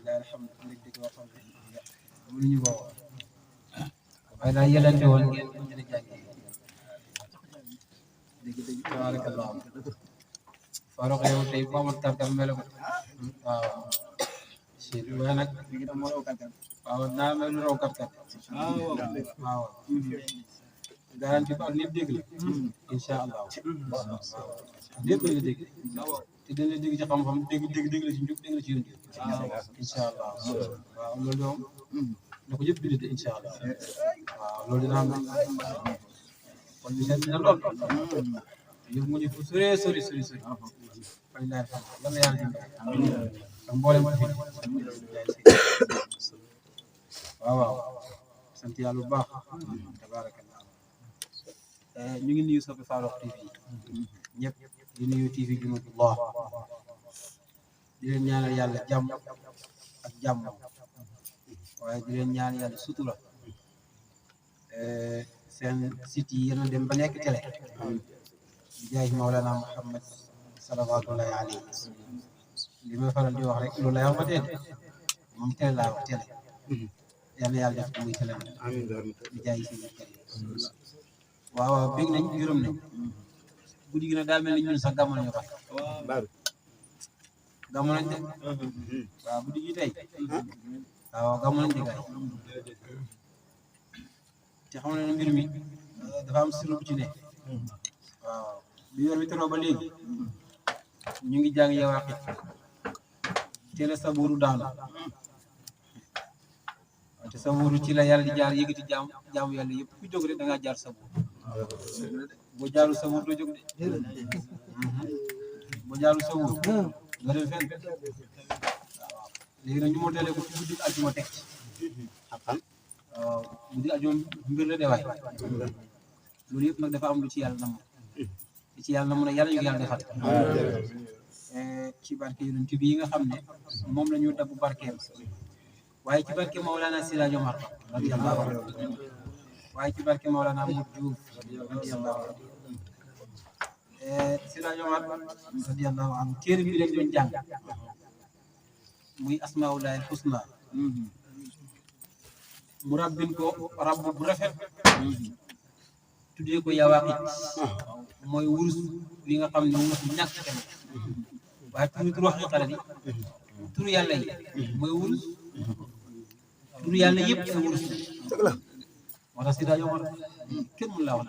daal xam ne dëgg yoo xam ne mënuñu ko wax waaye daal yelante woon ngeen ko gën a jàngee dëgg tabaarakallah Farouk yow tey bu amoon tarkal mel ko waaw si waaye nag waaw naa mel lu raw kat waaw garanti ko ak nit dégg la incha allah lépp la dégg te dina dégg ci xam-xam dégg la ci njub dégg la ci yónni incha allah waaw loolu moom na ko yëpp bindite incha allah waaw loolu dina am kon ñu seet na lool yëpp mu ñu fu sori fañ laay xam lan la yàlla dimbali ak mboolem fi waaw sant yàlla bu baax tabaarakallah ñu ngi nuyu soppi Farokh TV ñëpp di nuyu TV Junudullah di leen ñaanal yàlla jàmm ak jàmm waaye di leen ñaanal yàlla sutura seen site yi yéen a dem ba nekk télé di jaay Mawlana Muhammad salawatullahi alayhi li may faral di wax rek loolu lay wax ba tey moom télé laa wax télé yàlla yàlla def ko muy télé di jaay si waaw bég nañ gërëm nañ guddi gi nag daa mel ni ñun sax gàmmu nañu wax gàmmu nañ de waaw guddi gi tey waaw gàmmu nañ de gaay te xam ne mbir mi dafa am sirru bu ci ne waaw bi yor bi teroo ba léegi ñu ngi jàng Yawaaqit teel a saburu daanu te saburu ci la yàlla di jaar yëgati jaamu yàlla yëpp ku jóg rek da ngaa jaar saburu boo jaarul saburu doo jóg de boo jaarul saburu nga dem fenn léegi nag ñu mootale ko ci guddi aljuma teg ci waaw guddi aljuma mbir la de waay loolu yëpp nag dafa am lu ci yàlla nam li ci yàlla nam ne yàlla ñu ko yàlla defal ci barke yonent bi yi nga xam ne moom la ñu dabb barkeem waaye ci barke Mawlana Siraaj Omar radiyallahu anhu waaye ci barke Mawlana Modou Diouf radiyallahu anhu Siraaj Omar radiyallahu anhu téere bi rek doon jàng muy asmaullahi husna mu rabbin ko rabb bu rafet tuddee ko Yawaaqit mooy wurus li nga xam ne mu ñàkk kenn waaye turu xaqiqa la di turu yàlla yi mooy wurus turu yàlla yëpp ay wurus la moo tax Siraaj Omar kenn mun laa wax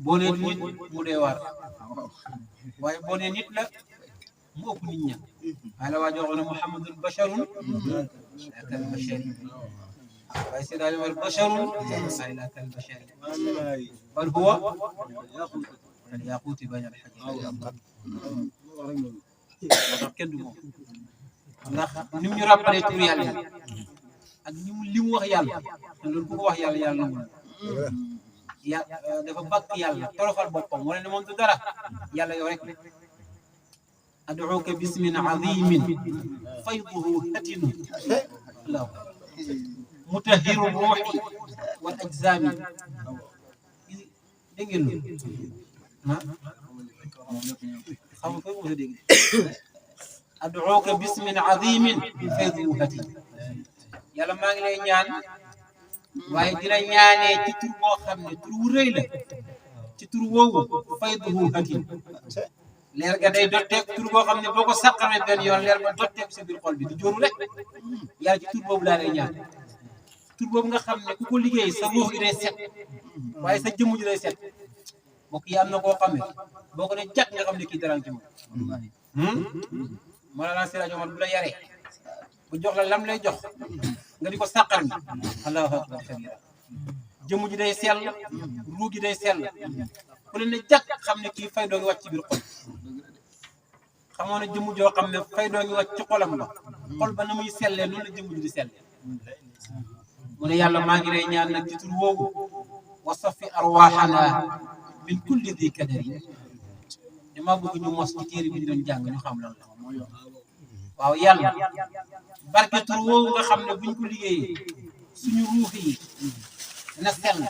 boo nee nit mu dee waar waaye boo nee nit la mu ëpp nit ña waaye la waa joxoon ne Muhammadun basharun laa kal bashari waaye Siraaj Omar basharun waaye laa kal bashari bal huwa kal yaquuti bayna al-hajar moo tax kenn du moom ndax ni mu ñu rappelé tur yàlla yi ak ni mu li mu wax yàlla te loolu bu ko wax yàlla yàlla nangu ya dafa bàkk yàlla torofal boppam wala ne moom du dara yàlla yow rek ad'uuka bismin azimin fayduhu hatinu allah mutahhiru ruuhi wal ajzami dégg ngeen loolu xam nga ko dégg ad'uuka bismin azimin fayduhu hatinu yàlla maa ngi lay ñaan waaye dina ñaanee ci tur boo xam ne tur wu rëy la ci tur woowu fayduhu hatim leer ga day dotteek tur boo xam ne boo ko sàqamee benn yoon leer ba dotteek sa biir xol bi di jóoru rek yàlla ci tur boobu laa lay ñaan tur boobu nga xam ne ku ko liggéey sa ruux gi day set waaye sa jëmm ji day set mbokk yi am na koo xam ne boo ko ne jàkk nga xam ne kii daraan ci moom Mawlana Siraaj Omar bu la yaree bu jox la lam lay jox nga di ko sàqar mi allahu akbar kabira jëmm ji day sell ruu gi day sell ku leen ne jàkk xam ne kii fay doo ngi wàcc ci biir xol xamoon ne jëmm joo xam ne fay doo ngi wàcc ci xolam ba xol ba na muy sellee noonu la jëmm ji di selle mu ne yàlla maa ngi lay ñaan nag ci tur woowu wa safi arwaxana min kulli di kadari dama bëgg ñu mos ci téere bi ñu doon jàng ñu xam lan la waaw yàlla barke tur woowu nga xam ne buñ ko liggéeyee suñu ruux yi na sell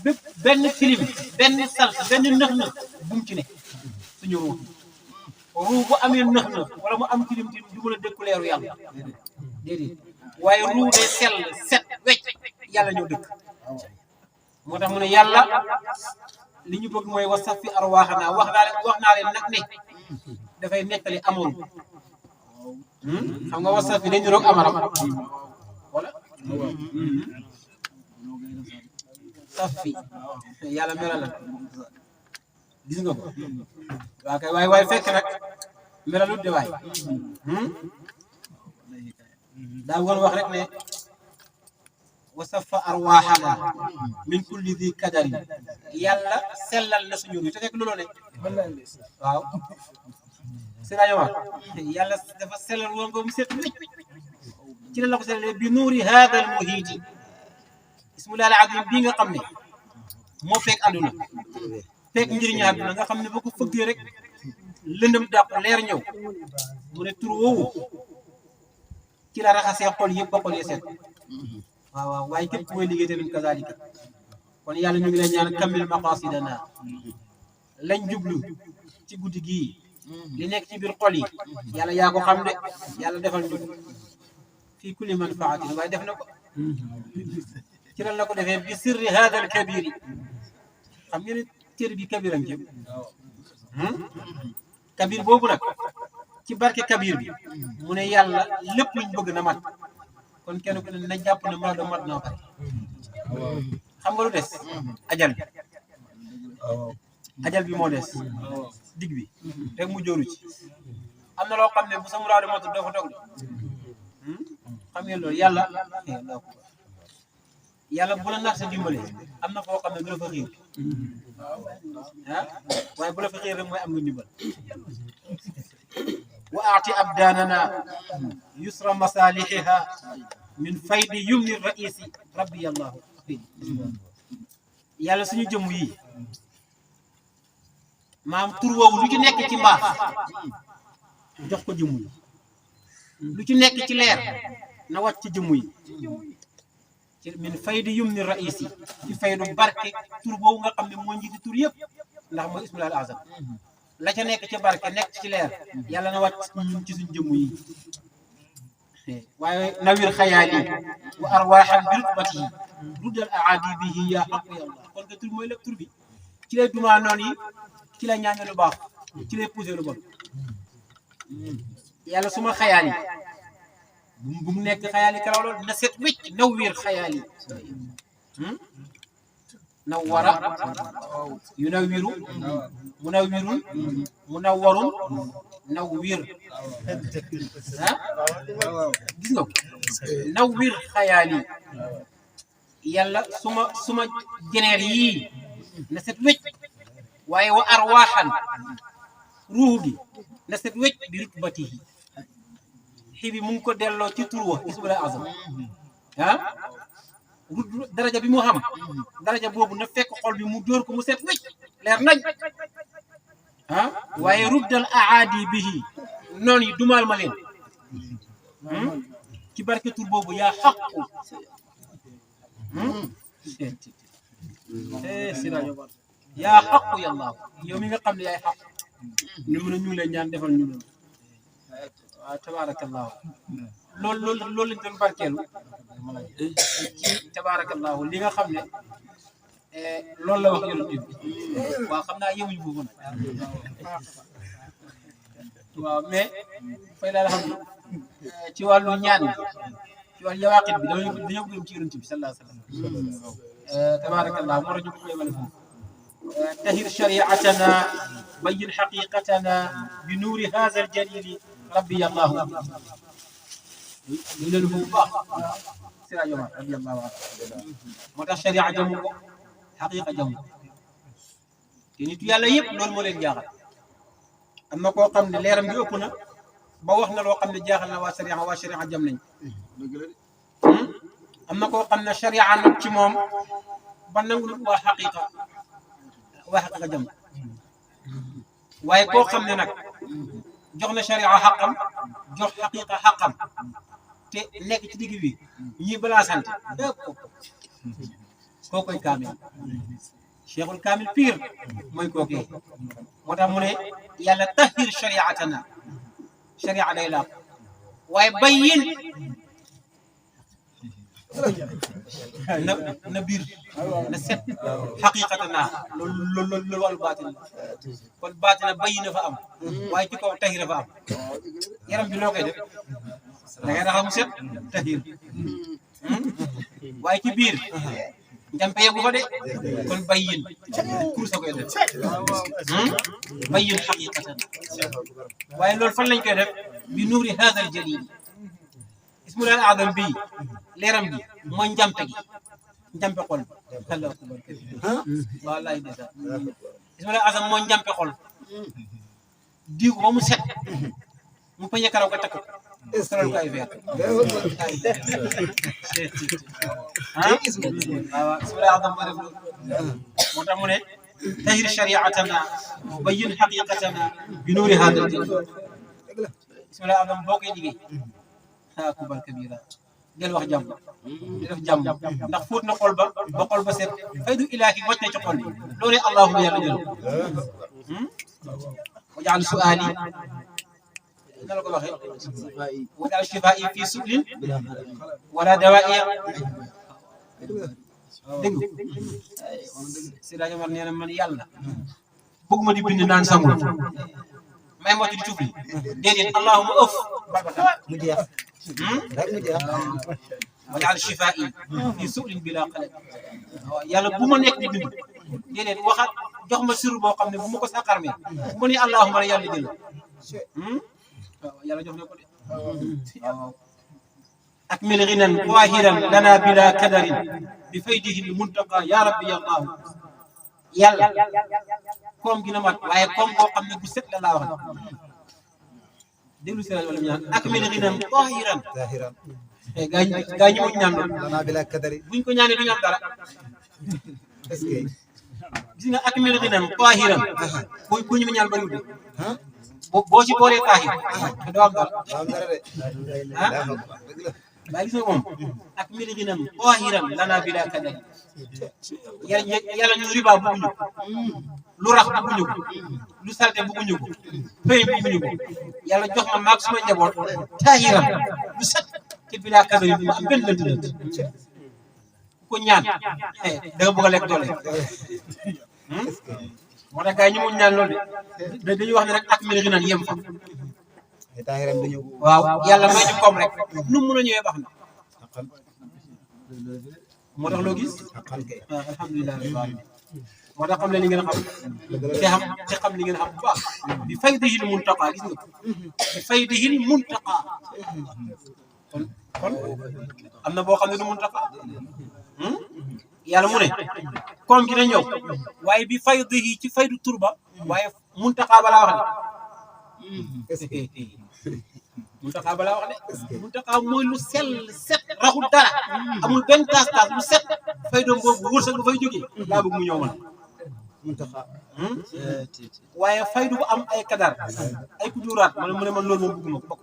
bépp benn filim benn salt benn nëx-nëx bu mu ci ne suñu ruux ruu bu amee nëx na wala mu am tilim tilim du mën a dëkku leeru yàlla déedéet waaye ruu day sell set wecc yàlla ñoo dëkk moo tax mu ne yàlla li ñu bëgg mooy wasaf fi arwaaxanaa wax naa leen nag ne dafay nettali amoon xam nga wasaf fi dañu roog amaram wala saf fi yàlla melal la gis nga ko waa kay waay fekk nag melalut de waay daa woon wax rek ne wasafa arwaaxana min kulli di kadari yàlla sellal na suñu ruy te fekk looloo ne waaw sëñ yàlla dafa sellal woon ba mu set wécc ci la ko sellalee bi nuuri haada al muhiiti ismullahi al azim bii nga xam ne moo fekk àdduna fekk njëriñu àdduna nga xam ne boo ko fëggee rek lëndëm dàq leer ñëw mu ne tur woowu ci la raxasee xol yëpp ba xol yi set waaw waaye képp ku may liggéey tamit kazalika kon yàlla ñu ngi leen ñaan kammil maqasidana lañ jublu ci guddi gii li nekk ci biir xol yi yàlla yaa ko xam de yàlla defal ñu fii kulli manfaatin waaye def na ko ci lan la ko defee bi sirri hada al kabiri xam ngeen ne téere bi kabiram jëm kabir boobu nag ci barke kabir bi mu ne yàlla lépp luñ bëgg na mat kon kenn ku ne na jàpp ne maa doon mat naa pare xam nga lu des ajal bi moo des dig bi rek mu jóoru ci am na loo xam ne bu sa muraadu matul doo fa toog de xam ngeen loolu yàlla bu la naat sa dimbale am na foo xam ne du la fa xiir waaye bu la fa xiir rek mooy am nga ndimbal wa aati abdaanana yusra masalihiha min faydi yumni raisi rabbi yallahu yàlla suñu jëmm yi maam tur woowu lu ci nekk ci mbaax jox ko jëmm yi lu ci nekk ci leer na wàcc ci jëmm yi ci min faydi yumni raisi ci faydu barke tur boobu nga xam ne moo njiiti tur yëpp ndax mooy ismul azam la ca nekk ci barke nekk ci leer yàlla na wàcc ñun ci suñ jëmm yi waaye nawir xayaali wa arwaaxan bi rutbati yi ruddal aadi bihi yaa xaq yàlla kon nga tur mooy lépp tur bi ci lay dumaa noonu yi ci lay ñaañe lu baax ci lay poussé lu bon yàlla suma xayaali bu mu nekk xayaali karaw lool na set wécc nawir xayaali nawara yunawiru munawirun munawwarun nawwir gis nga nawwir xayaali yàlla suma jeneer yii na set wécc waaye wa arwaaxan ruux gi na set wécc bi rutbatihi xii bi mu ngi ko delloo ci tur wa ismul azam daraja bi mu xam daraja boobu na fekk xol bi mu dóor ko mu set wécc leer nañ waaye ruddal aadi bihi noonu yi dumaal ma leen ci barke tur boobu yaa xaqu yaa xaqu yàlla yow mi nga xam ne yaay xaq ñu mën a ñu ngi leen ñaan defal ñu loolu waaw tabaarakallahu loolu lañ doon barkeelu ci tabaarakallahu li nga xam ne loolu la wax yonent bi waaw xam naa yemuñu foofu nag waaw mais fay daal xam ci wàllu ñaan ci wàllu yawaqit bi dañoo gërëm ci yonent bi sallallahu alayhi wa sallam tabaarakallahu moo tax ñu ko yemale foofu tahir shari'atana bayyin haqiqatana bi nuuri hadha al jalili rabbi allahu ñu leen foofu baax sira yoma rabbi allahu moo tax sharia jamu ko xaqiqa jamu te nit yàlla yëpp loolu moo leen jaaxal am na koo xam ne leeram bi ëpp na ba wax na loo xam ne jaaxal na waa sharia jam nañ am na koo xam ne sharia nag ci moom ba nangu waa xaqiqa jam waaye koo xam ne nag jox na sharia xaqam jox xaqiqa xaqam te nekk ci digg bi ñii balaa sant bépp koo koy kaamil cheikhul kaamil pire mooy kookee moo tax mu ne yàlla tahir shariatana sharia day laab waaye bayyin na biir na set xaqiqatana loolu wàllu baatin la kon baatina bayyin na fa am waaye ci kaw tahir fa am yaram bi noo koy def da ngay raxas mu set tahir waaye ci biir njampe yegu fa de kon bayyin kursa koy def bayyin xaqiqatan waaye loolu fan lañ koy def bi nuuri hada al jalil ismul adam bi leeram bi mooy njampe gi njampe xol Allah akbar wallahi desa ismul adam mooy njampe xol diw ba mu set mu pañe karaw ko takk solal ko ay veer waaw ismul adam ma def moo tax mu ne tahir shariatana wa bayyin haqiqatana bi nuuri hada al jalil ismul adam boo koy liggéey akbar kabira del wax jàmm di def jàmm ndax fóot na xol ba xol ba set faydu ilaahi wàcc na ci xol bi loolu allahuma yàlla jël wajaal su'aali na la ko waxee wajaal shifaa'i fii su'lin wala dawaa'iya dégg si dañu war nee na man yàlla bëgg ma di bind naan sangul may moo ci di tufli déedéet allahuma ëf mu jeex rek mu jeex wajaal shifaa'i fii su'lin bila qalaq yàlla bu ma nekk di bind déedéet waxat jox ma sir boo xam ne bu ma ko sàqarmee bu ma ni allahuma la yàlla jël yàlla jox na ko de waaw akmil ghinan qahiran lana bila kadarin bi faydihi al muntaqa ya rabbi ya allah yàlla koom gi na mat waaye koom boo xam ne bu set la laa wax déglu si rajo wala ñaan akmil ghinan qahiran gaa ñi mu ñaan lana bila kadari buñ ko ñaanee duñu am dara est-ce que gis nga akmil ghinan qahiran ku ñu ñaan bariwul de boo ci boolee taahir te doo am dara waaye gis nga moom akmil ghinan qahiran lana bila kadari yàlla ñu riba bëgguñu ko lu rax bëgguñu ko lu salte bëgguñu ko pëy bëgguñu ko yàlla jox ma maag suma njaboot taahiran lu set te bila kadari du ma am benn lënt ko ñaan da nga bëgg a lekk doole moo tax gars yi ñu mun ñaan loolu de dañuy wax ne rek akmil ghinan yem fa taahiram du ñëw waaw yàlla may ñu koom rek nu mu mën a ñëwee baax na moo tax loo gis waaw alhamdulilah rabbil alamin moo tax xam ne li ngeen xam te xam li ngeen xam bu baax bi faydihil muntaqa gis nga bi faydihil muntaqa kon am na boo xam ne du muntaqa yàlla mu ne koom gi na ñëw waaye bi faydihi ci faydu turba waaye muntaqa balaa wax de muntaqa balaa wax de muntaqa mooy lu sell set raxul dara amul benn taas lu set faydoom boobu wërsëg bu fay jógee laa bëgg mu ñëw man muntaqa waaye faydu bu am ay kadar ay kuduraat mu ne man loolu moom bëgguma ko bokk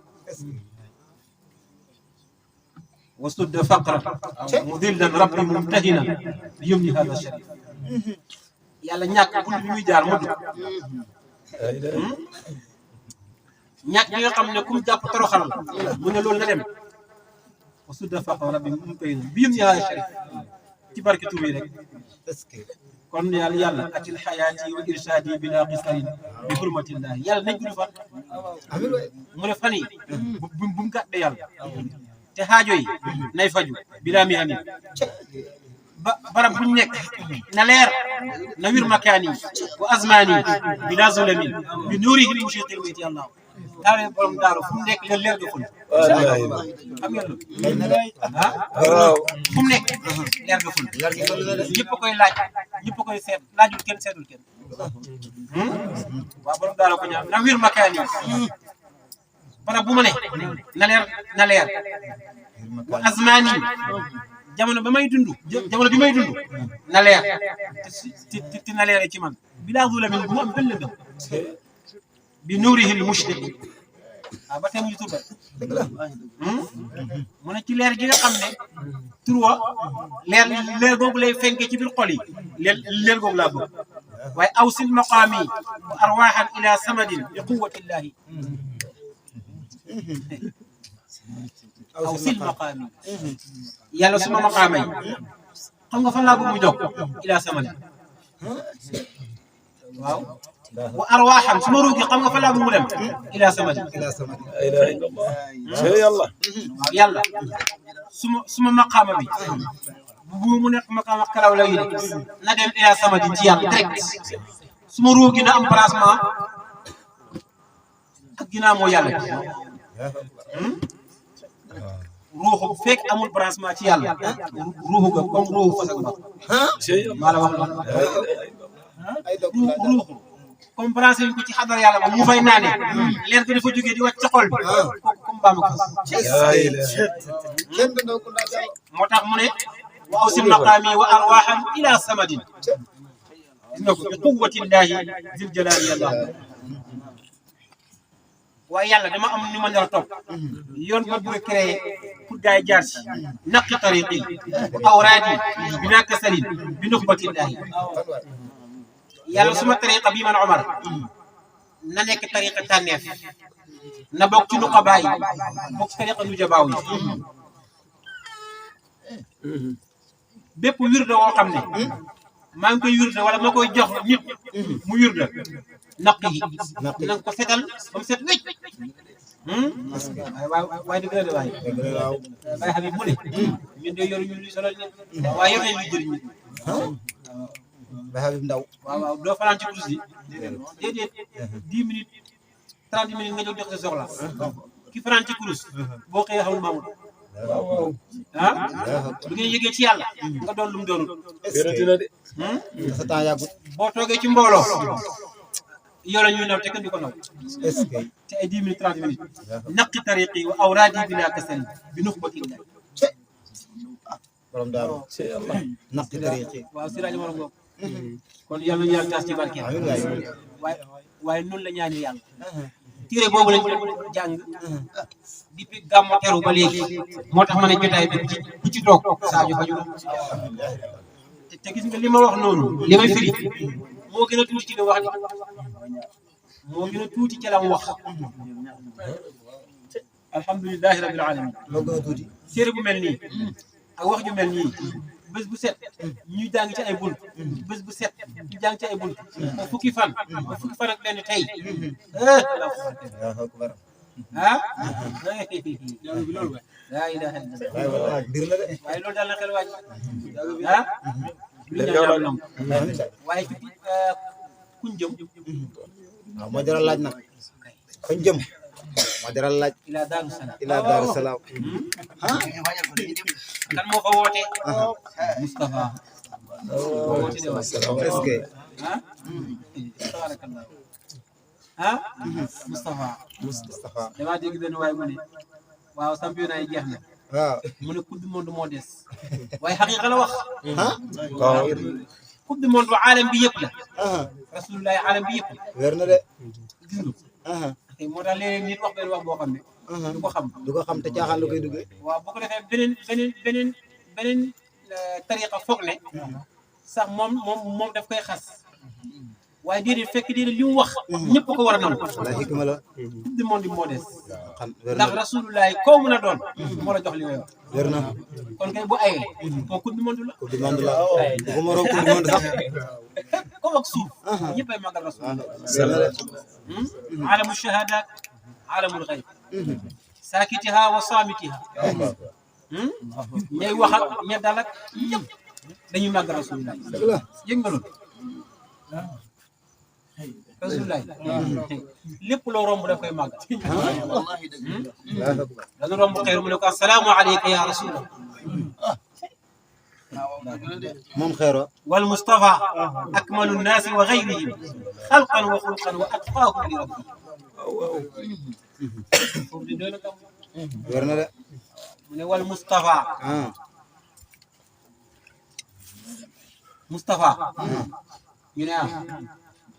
wastud faqra mudillan rabbi mumtahinan bi yumni hada sharif yàlla ñàkk bunt bi muy jaar ma dugg ñàkk bi nga xam ne kum jàpp toroxal la mu ne loolu na dem wastud faqra rabbi mumtahinan bi yumni hada sharif ci barke tur bi rek kon yàlla atil xayaati wa irshadi bila qisarin bi hurmatillahi yàlla nañ gudd fan mu ne fan yi bu mu gàtte yàlla te xaajo yi nay faju bila mi amin barab buñ nekk na leer na wir makaani wa azmaani bila zulamin bi nuurihi l-mushriqil bayti allah daare borom daaru fu mu nekk la leer ga ful xam ngeen lu fu mu nekk leer ga ful ñëpp a koy laaj ñëpp a koy seet laajul kenn seetul kenn waaw borom daaru ko ñaan na wir makaani barab bu ma ne na leer wa azmaani jamono ba may dund jamono bi may dund na leer te na leere ci man bilaa zulamin bu mu am benn lëndëm bi nuurihil mushriq waaw ba tey mu ngi tur ba mu ne ci leer gi nga xam ne tur wa leer googu lay fenkee ci biir xol yi leer googu laa bëgg waaye awsil maqaami wa arwaaxan ila samadin bi quwwatillahi awsil maqaami yàlla suma maqaama yi xam nga fan laa bëgg mu jóg ila samadin waaw wa arwaaxan suma ruugi xam nga fan laa bëgg mu dem ila samadin ila sama la ilaha illallah yàlla waaw yàlla suma maqaama bi bu mu nekk maqaama kalaw la yi na dem ila samadin ci yàlla direct suma ruugi na am placement ak ginnaaw moo yàlla ruuxu bu fekk amul branchement ci yàlla ruuxu ga comme ruuxu fas ak ba maa la wax loolu ay dog ruuxu comme branché ko ci xadar yàlla ba mu fay naane leer ko dafa jógee di wàcc ci xol bi kooku comme mbaam ak fas kenn du ndaw ku ndaw jàll moo tax mu ne wa awsil maqaami wa arwaaxan ila samadin gis nga ko bi quwwatillahi zil jalaali yàlla waaye yàlla dama am ni ma nar a topp yoon ba bëgg a créé pour gars yi jaar si naqi tariqi awraadi bi naaka salin bi nuxbatillahi yàlla suma tariqa bii man Omar na nekk tariqa tànneef na bokk ci nuqabaa yi bokk ci tariqa nujabaaw yi bépp wirda woo xam ne maa ngi koy wirda wala ma koy jox nit mu wirda naq yi na nga ko setal ba mu set wécc waaye dëgg la de waaye waaw waaye Habib mu ne ñun de yoru ñun luy solal nit waaye yor nañ luy jëriñ nit ba Habib Ndaw waaw waaw doo fanaan ci kurus gi déedéet 10 minutes 30 minutes nga jóg jox sa soxla ki fanaan ci kurus boo xëyee xamul maamul ah bu ngeen yëgee ci yàlla nga doon lu mu doonul sa temps yàggut boo toogee ci mbooloo yow la ñuy naw te kenn du ko naw est-ce que te ay 10 minutes 30 minutes naqi tariqi wa awraadi bila kasali bi nuxbatillah borom daaru naqi tariqi waaw si rajo Mor kon yàlla ñu yàlla taas ci barke amiin waay waaye noonu la ñaani yàlla téere boobu lañ jàng depuis gàmmu teru ba léegi moo tax ma ne jotaay bi ku ci toog Sadio faju te gis nga li ma wax noonu li may firi moo gën a tuuti ci li wax ni moo gën a tuuti ci la mu wax alhamdulilahi rabbil alamin moo gën a tuuti téere bu mel nii ak wax ju mel nii bés bu set ñuy jàng ci ay bunt bés bu set ñu jàng ci ay bunt ba fukki fan ak benn tey Allahu akbar ah laa ilaha waay waay dir la de waaye loolu daal na xel waaj ah lu ñaan nangu waaye ci kuñ jëm waaw moo jaral laaj nag fañ jëm moo jaral laaj ila daaru salaam ila daaru salaam kan moo ko woote Moustapha moo woote de waay est-ce que ah tabarakallah ah Moustapha Moustapha damaa dégg benn waay mu ne waaw championnat yi jeex na waaw mu ne coupe du monde moo des waaye xaqiqa la wax waaw coupe du monde aalam bi yëpp la aha rasulullahi aalam bi yëpp la wér na de gis nga aha moo tax léeg-léeg nit wax benn wax boo xam ne du ko xam du ko xam te caaxaan lu koy duggee waaw bu ko defee beneen tariqa foog ne sax moom daf koy xas waaye déedéet fekk déedéet li mu wax ñëpp ko war a nangu la hikma la coupe du monde bi moo des xam wér ndax na rasulullahi koo mën a doon moo la jox li ngay wax wér na kon kay bu ayee moo coupe du monde la coupe du monde la bu ko moroom coupe du monde sax comme ak suuf ñëppay màggal rasulullah wér na de alamu shahadat alamul xayb saakitiha wa saamitiha ñay wax ak ña dal ak ñëpp dañuy màggal rasulullah dëgg la yëg nga loolu rasulullah lépp loo romb daf koy màggal Allahu akbar dana romb xeer mu ne ko assalaamu alayka ya rasulallah moom xeero wal mustafa akmalu nnaasi wa gayrihim xalqan wa xulqan wa atqaahum li rabbihim foofu di doy na kam wér na de mu ne wal mustafa ah mustafa ñu ne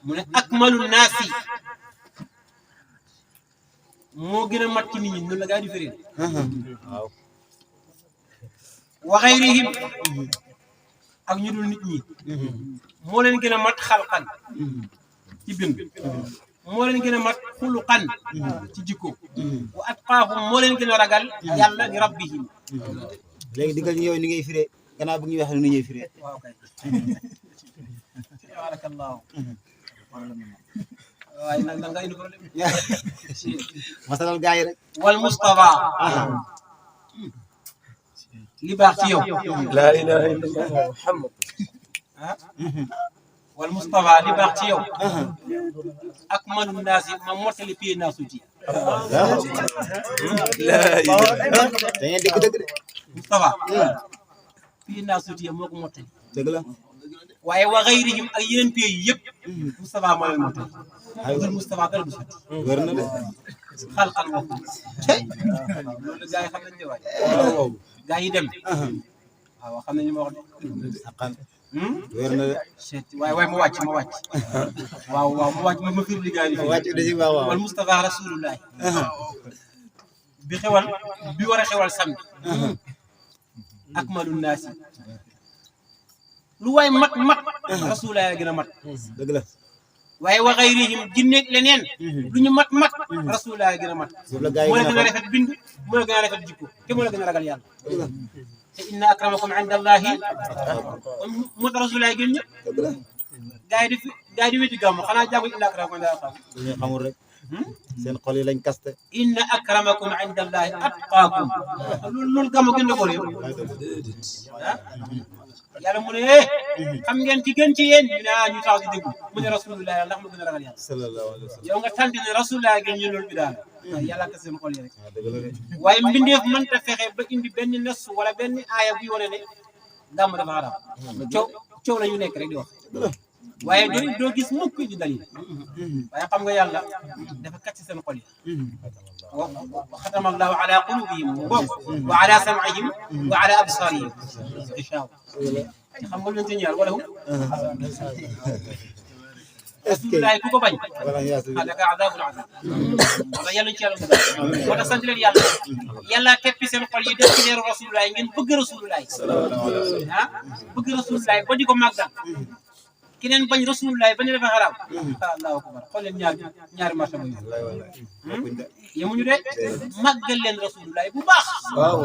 mu ne akmalu naasi moo gën a mat ci nit ñi noonu la gaa di firi waaw wa gayrihim ak ñu dul nit ñi moo leen gën a mat xalqan ci bind moo leen gën a mat xuluqan ci jikko wa atqaahum moo leen gën a ragal yàlla li rabbihim léegi digal ñu yow ni ngay firee gannaaw bu ñuy wax ni ñuy firee waaw kay tabarakallahu waaye nag da nga indi problème masalal gaa yi rek wal mustafa li baax ci yow لا إله إلا الله محمد ah wal mustafa li baax ci yow akmalu naasi ma mottali pii naasu ci لا إله da ngeen dégg dëgg de mustafa pii naasu ci moo ko mottali dëgg la waaye wa gayrihim ak yeneen pays yi yëpp mustafa moo leen mottali dul mustafa dara du sotti wër na de xalqan wax loolu gaa yi xam nañ ne waay gaa yi dem waaw xam nañ li ma wax de aqan wër na de waaye ma wàcc waaw ma wàcc ma firi li gaa yi wàcc da ci baax waaw wal mustafa rasulullah bi xewal bi war a xewal samedi akmalu naasi lu waay mat rasulullah gën a mat dëgg la waaye wa gayrihim jinneeg leneen lu ñu mat rasulullah gën a mat foofu la gaa yi moo la gën gën a a rafet bind moo la gën a rafet jikko te moo la gën a ragal yàlla te inna akramakum inda allahi moo tax rasulullah gën ñëpp dëgg la gaa yi di wéti gàmmu xanaa jàngu inna akramakum inda allahi dañuy xamul rek seen xol yi lañ kaste inna akramakum inda allahi atqaakum loolu gàmmu gën na ko réew ah yàlla mu ne xam ngeen ki gën ci yéen ñu ne ñu tax di déglu mu ne rasulullah ndax mu gën a ragal yàlla sallallahu alayhi wa sallam yow nga tant ne rasulullah gën ñu loolu bi daal yàlla ka seen xol yi rek dëgg la de waaye mbindeef mënta fexe ba indi benn nas wala benn aaya buy wane ne gàmm dafa xaram coow la ñu nekk rek di wax waaye doo gis mukk di dalil waaye xam nga yàlla dafa kàcc seen xol yi wa xatama allahu ala qulubihim wa ala sam'ihim wa ala absarihim gishaw xam nga lu leen ci ñaar wala hu rasulullah ku ko bañ wala yaasu alaka adabul azim wala yàlla ci yàlla moo tax sant leen yàlla teppi seen xol yi def ci leeru rasulullah ngeen bëgg rasulullah ah bëgg rasulullah ba di ko màggal keneen bañ rasulullah bañ dafa xaraam allahu akbar xool leen ñaari martaba yi yemuñu de màggal leen rasulullah bu baax waaw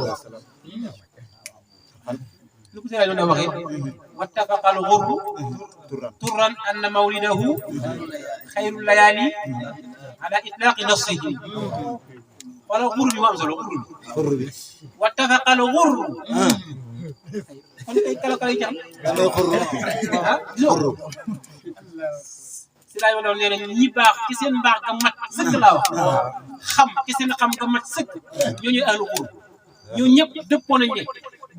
lu ko sëriñ doon waxee wattafaqal ghurru turran anna mawlidahu xayrul layaali ala itlaqi nafsihi wala ghurru bi mu am solo xurru bi wattafaqal ghurru kon kay kala yi ci xam day xurru ah xurru si laay wala nee na ñi baax ci seen mbaax ga mat sëkk laa wax xam ci seen xam ga mat sëkk ñoo ñuy ahlu ghurru ñoo ñëpp dëppoo nañ ne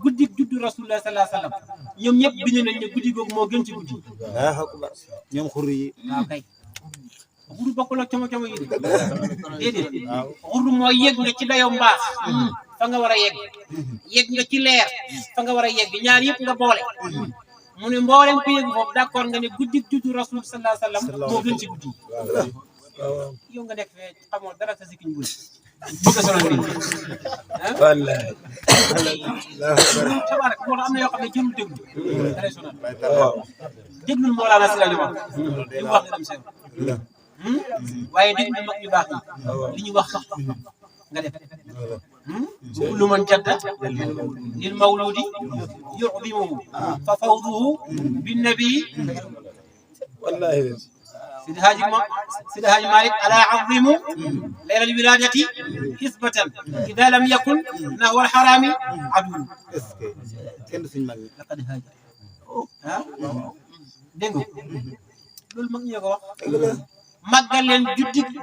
guddi juddu rasulullah sallallahu alayhi wasallam ñoom ñëpp bind nañ ne guddi googu moo gën ci guddi Allahu akbar ñoom xurru yi waaw kay xurru bokkul ak como yi de déedéet xurru mooy yegg nga ci dayoo mbaax fa nga war a yegg nga ci leer fa nga war a yegg ñaar yëpp nga boole mu ne mboolem ku yegg foofu d'accord nga ne guddi juddu rasul sallallahu alayhi wasallam moo gën ci guddi yow nga nekk fee xamoo dara sa sikkiñ bul bëgg a sonal nit ah والله tabarak moo tax am na yoo xam ne jërul déglu da lay sonal déglul Mawlana si rajo li mu wax nga dem seen waaye déglu mag ñu baax ñi li ñu wax nga def kullu man jadda lil mawludi yu'zimuhu fa fawduhu bin nabi والله Sidi Haaji Malik ala azimu leylal wiladati hisbatan ida lam yakun nahwa alharami adu est-ce que kenn suñu mag ñi laqad haaja ah dégg nga loolu mag ñi ko wax màggal leen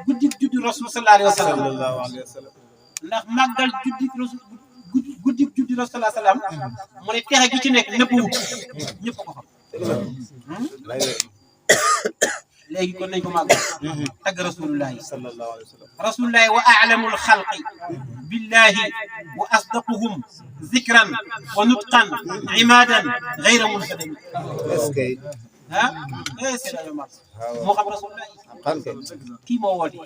guddi juddu rasul sallallahu alayhi wa sallam sallallahu alayhi wa sallam ndax màggal guddi juddu rasul sallallahu alayhi wa sallam mu ne texe gi ci nekk nëpp wut ñëpp ko xam léegi kon nañ ko màggal tagg rasulullahi sallallahu alayhi wa sallam rasulullahi wa a'lamul xalqi billahi wa asdaquhum zikran wa nutqan imadan ghayra munsadim est-ce que ah c'est la mar moo xam rasulullahi xam ke kii moo woote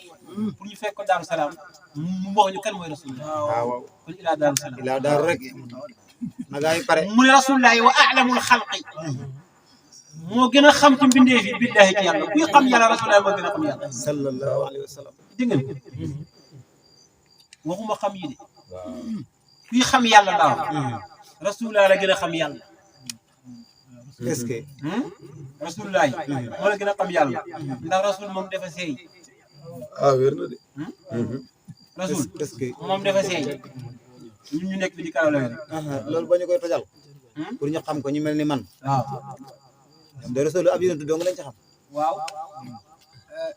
pour ñu fekk ko Daaru Salaam mu wax ñu kan mooy rasulullah waaw kon ilaa Daaru Salaam ilaa daar rek na gaa yi pare. mu ne rasulullahi wa a'lamul xalqi moo gën a xam ci mbindeef yi billahi ci yàlla kuy xam yàlla rasulullahi moo gën a xam yàlla. sallallahu alayhi wa sallam. dégg ngeen waxuma xam yi de kuy xam yàlla daaw rasulullahi la gën a xam yàlla. est-ce que. rasulullahi moo la gën a xam yàlla ndax rasul moom dafa seey. ah wér na de. rasul est-ce que. moom dafa seey ñun ñu nekk fi di kaw la rek. loolu ba ñu koy tojal. pour ñu xam ko ñu mel ni man. waaw. de rasul ab yonent dong lañ ci xam. waaw.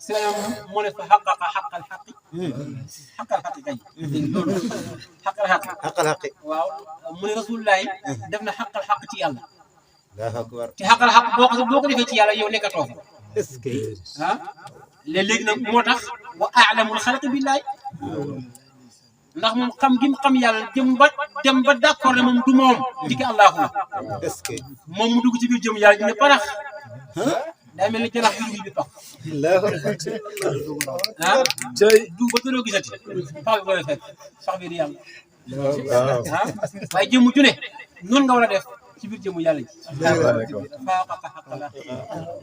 si la yoon moo ne fa xaqaqa xaqal xaqi. xaqal xaqi kay. loolu xaqal xaqi. xaqal xaqi. waaw mu ne rasulullahi def na xaqal xaq ci yàlla. Allahu akbar. te xaqal xaq boo ko defee ci yàlla yow nekkatoo fa. est-ce que. ah léegi nag moo tax wa a'lamul xalqi billahi ndax moom xam gi mu xam yàlla dem ba d'accord ne moom du moom dikki allahu la est-ce que. moom mu dugg ci biir jëm yàlla dina parax daa mel ni janax yu dugg bi pax Allahu akbar. ah cay. du ba tëroo gisati pax bi booy fekk pax bi di yàlla waaw. ah waaye jëmm ju ne noonu nga war a def ci biir jëmu yàlla ji faaxaqa xaqa la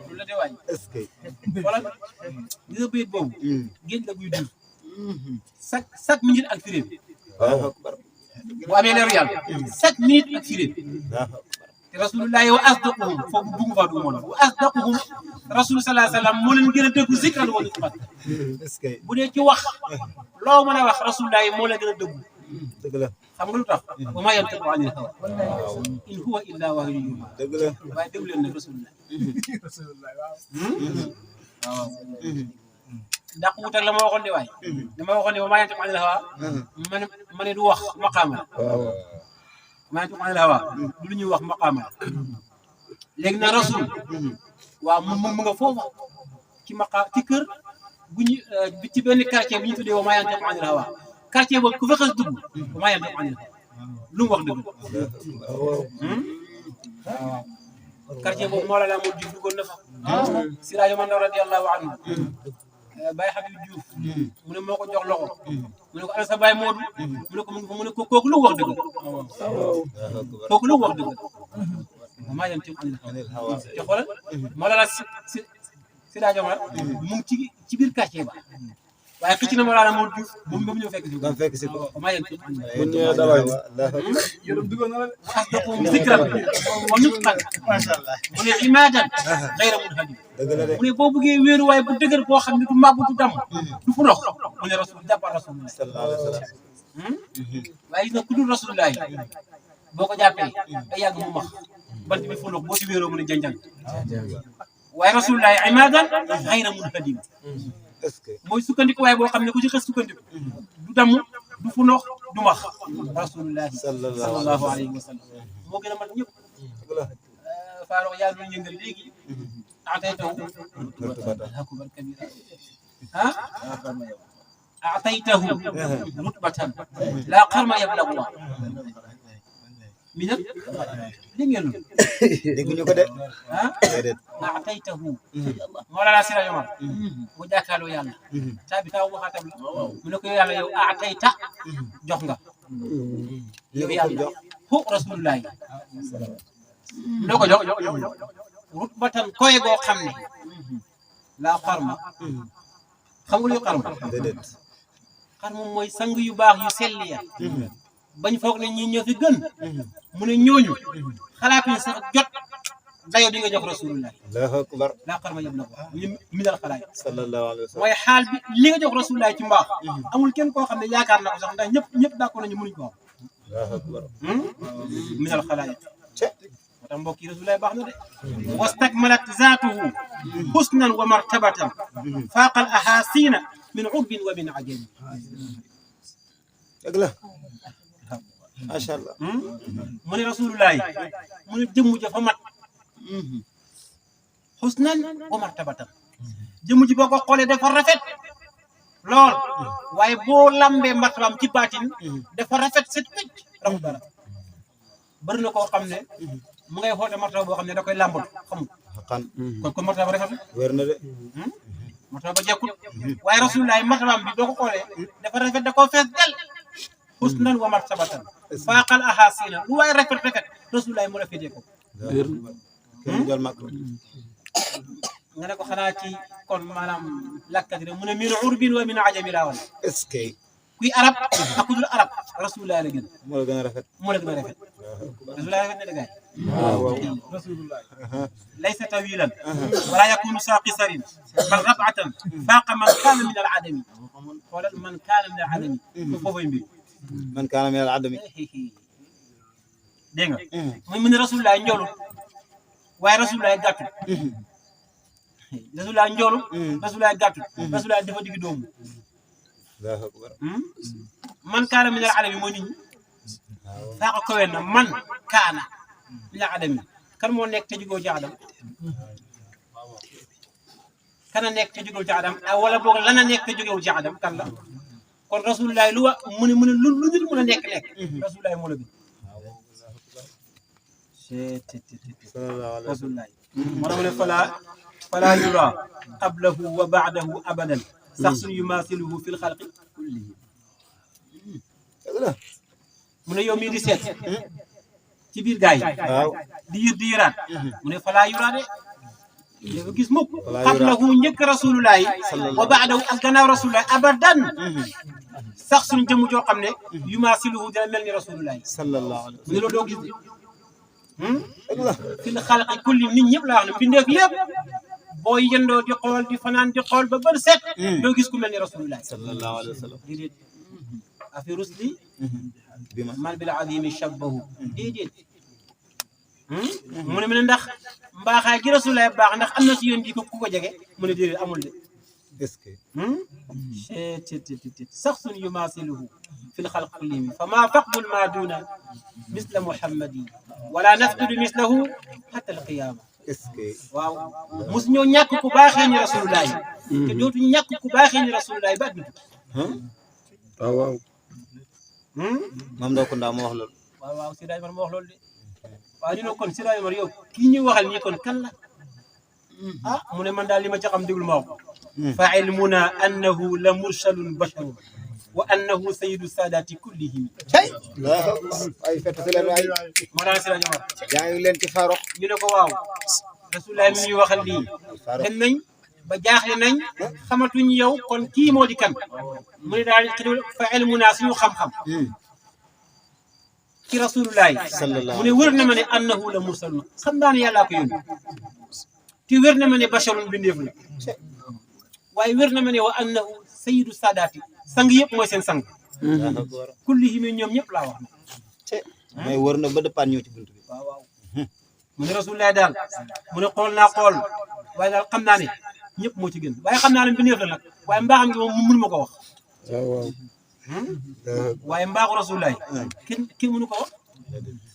lu la de waay est-ce que. wala gis nga bayit boobu géej la buy dul chaque minute ak firéem Allahu akbar. bu amee leeru yàlla chaque minute ak firéem Allahu akbar. te rasulullahi wa asdaquhum foofu dugg faa dugg moom wa asdaquhum rasul sallallahu alayhi wa sallam moo leen gën a dëggu zikran wa nutqan est-ce que. bu dee ci wax loo mën a wax rasulullahi moo la gën a dëggu dëgg la. xam nga lu tax wa maa yantiqu anil hawa in huwa illa wahyun yuuhaa dëgg la. waaye déglu leen nag rasulullah waaw ndax wut ak la ma waxoon de waay dama waxoon ne wa maa yantiqu anil hawa ma ne du wax maqaama la waaw. maa yantiqu anil hawa du lu ñuy wax maqaama la léegi nag rasul waaw mu nga foofa ci ci kër bu ñu ci benn quartier bu ñu tuddee wa maa yantiqu anil hawa quartier boobu ku fa xas dugg wa maa yantiqu anil hawa lu mu wax dëgg waaw quartier boobu moo la laa moo Diouf duggoon na fa Siraajo Man radiyallahu anhu Baye Habib Diouf mu ne moo ko jox loxo mu ne ko ana sa Baye Modou mu ne ko kooku lu wax dëgg kooku lu wax dëgg wa maa yantiqu anil hawa te xoolal moo la laa Siraajo Man mu ngi ci biir quartier ba waaye xëcc na ma laa moo Diouf moom ba mu ñëw fekk si ko. dama fekk si ko. wa maa yantiqu anil hawa bu ñëwee dalal ñu. asdaqahum zikran wa nutqan mu ne imaadan ghayra munhadim dëgg la de. mu ne boo bëggee wéeruwaay bu dëgër boo xam ne du màbb du damm du fu ndox mu ne rasul jàppal rasulullah sallallahu alayhi wa sallam. waaye gis nga ku dul rasulullah boo ko jàppee ay yàgg mu max bant bi fu ndox boo ci wéeroo mu ne janjang waaye rasulullah imaadan ghayra munhadim est-ce que. mooy sukkandiku waaye boo xam ne ku ci xës sukkandiku du damm du fu ndox du max rasulullah sallallahu alayhi wa sallam moo gën a mat ñëpp dëgg la. Farouk yaa ngi yëngal léegi ataytahu akbar kabira ah ataytahu rutbatan laa qarma yablaguha mi nag dégg ngeen loolu dégguñu ko de. ah déedéet. ataytahu Mawlana Siraj Omar bu jàkkaarloo yàlla taabi taw waxaatam la mu ne ko yàlla yow atayta jox nga yow yàlla hu rasulullah loo ko jox rutbatan koy goo xam ne laa xarma xam nga luy xarma déedéet. xarma mooy sang yu baax yu sell ya bañ foog ne ñi ñoo fi gën mu ne ñooñu xalaatuñ sax jot dayo di nga jox rasulullah Allahu akbar. laa xarma yëpp la ko mi dal xalaat sallallahu alayhi wa sallam. mooy xaal bi li nga jox rasulullah ci mbaax amul kenn koo xam ne yaakaar na ko sax ndax ñëpp d'accord nañu mënuñ ko wax Allahu akbar. mi dal xalaat moo tax mbokk yi rasulullah baax na de wastakmalat zaatuhu husnan wa martabatan faaqal ahasina min urbin wa min ajami dëgg la. macha allah. mu ne rasulullah mu ne jëmm ja fa mat husnan wa martabatan jëmm ji boo ko xoolee dafa rafet lool waaye boo lambee martabaam ci baatin dafa rafet set wecc rafu dara bëri na koo xam ne mu ngay xoote martaba boo xam ne da koy lambatu xamul xaqan. kon martaba rafet la wér na de. martaba ba jekkul waaye rasulullah martabaam bi doo ko xoolee dafa rafet da koo fees del husnan wa martabatan faaqal ahasina lu waay rafet rafet rasulullah mu rafetee ko kenn jël mag nga ne ko xanaa ci kon maanaam lakkat rek mu ne min urbin wa min ajami laa wala est-ce que kuy arab ak ku dul arab rasulullah la gën moo la gën a rafet moo la gën a rafet rasulullah rafet na de gaay rasulullah laysa tawilan wala yakunu saqisarin bal rabatan faqa man kaana min al adami wala man kaana min al adami foofay mbir man kaana min al adami dégg nga muy mu ne rasulullah njoolu waaye rasulullah gàttu rasulullah njoolu rasulullah gàttu rasulullah dafa digg doomu man kaana min al adami mooy nit ñi faqa kawe na man kaana min al adami kan moo nekk te jugoo ci adam kana nekk te jugoo ci adam wala boog lana nekk te jugoo ci adam kan la kon rasulullah lu wa mu ne lu nit mën a nekk rasulullah moo la gën rasulullah moo tax mu ne fala yura qablahu wa ba'dahu abadan shakhsun yumasiluhu fil khalqi kullihi mu ne yow mii di seet ci biir gaay di yër di yëraat mu ne fala yura de yow gis mukk qablahu njëkk rasulullah wa ba'dahu ak gannaaw rasulullah abadan sax suñu jëmm joo xam ne yumasiluhu dina mel ni rasulullah sallallahu alayhi mu ne loolu doo gis de fil xalqi kulli nit ñëpp laa wax ne bindeef yëpp boo yëndoo di xool di fanaan di xool ba bër set doo gis ku mel ni rasulullah sallallahu alayhi wa sallam déedéet afi rusli bi man bil azimi shabbahu déedéet mu ne ndax mbaaxaay gi rasulullah baax ndax am na ci yoon ji ku ko jege mu ne déedéet amul de est-ce que شخص يماثله في الخلق كلهم فما فقد ما دون مثل محمد ولا نفقد مثله حتى القيامة est-ce que waaw mos ñoo ñàkk ku baaxee ni rasulullah te dootu ñàkk ku baaxee ni rasulullah ba àdduna waaw mam doo ko ndaa moo wax loolu waaw Sida Omar moo wax loolu de waaw ñu ne kon Sida Omar yow kii ñuy waxal nii kon kan la ah mu ne man daal li ma ca xam déglu ma wax fa ilmuna annahu la mursalun basharun wa annahu sayyidu saadati kullihim ay fett si leen waay moo daal Sida Omar yaa ngi leen ci farox ñu ne ko waaw rasulullah mi ñuy waxal lii dem nañ ba jaaxle nañ xamatuñ yow kon kii moo di kan mu ne daal fa ilmuna suñu xam-xam ci rasulullah mu ne wër na ma ne annahu la mursalun xam naa ne yàllaa ko yónni te wér na ma ne basharun bindeef la waaye wér na ma ne wa annahu sayyidu saadaati sang yëpp mooy seen sang kullihim ñoom ñëpp laa wax na may wër na ba dëppaat ñëw ci bunt bi waaw waaw mu ne rasulullah daal mu ne xool naa xool waaye daal xam naa ne ñëpp moo ci gën waaye xam naa ne bindeef la nag waaye mbaaxam gi moom mënu ma ko wax waaye mbaaxu rasulullah kenn mënu ko wax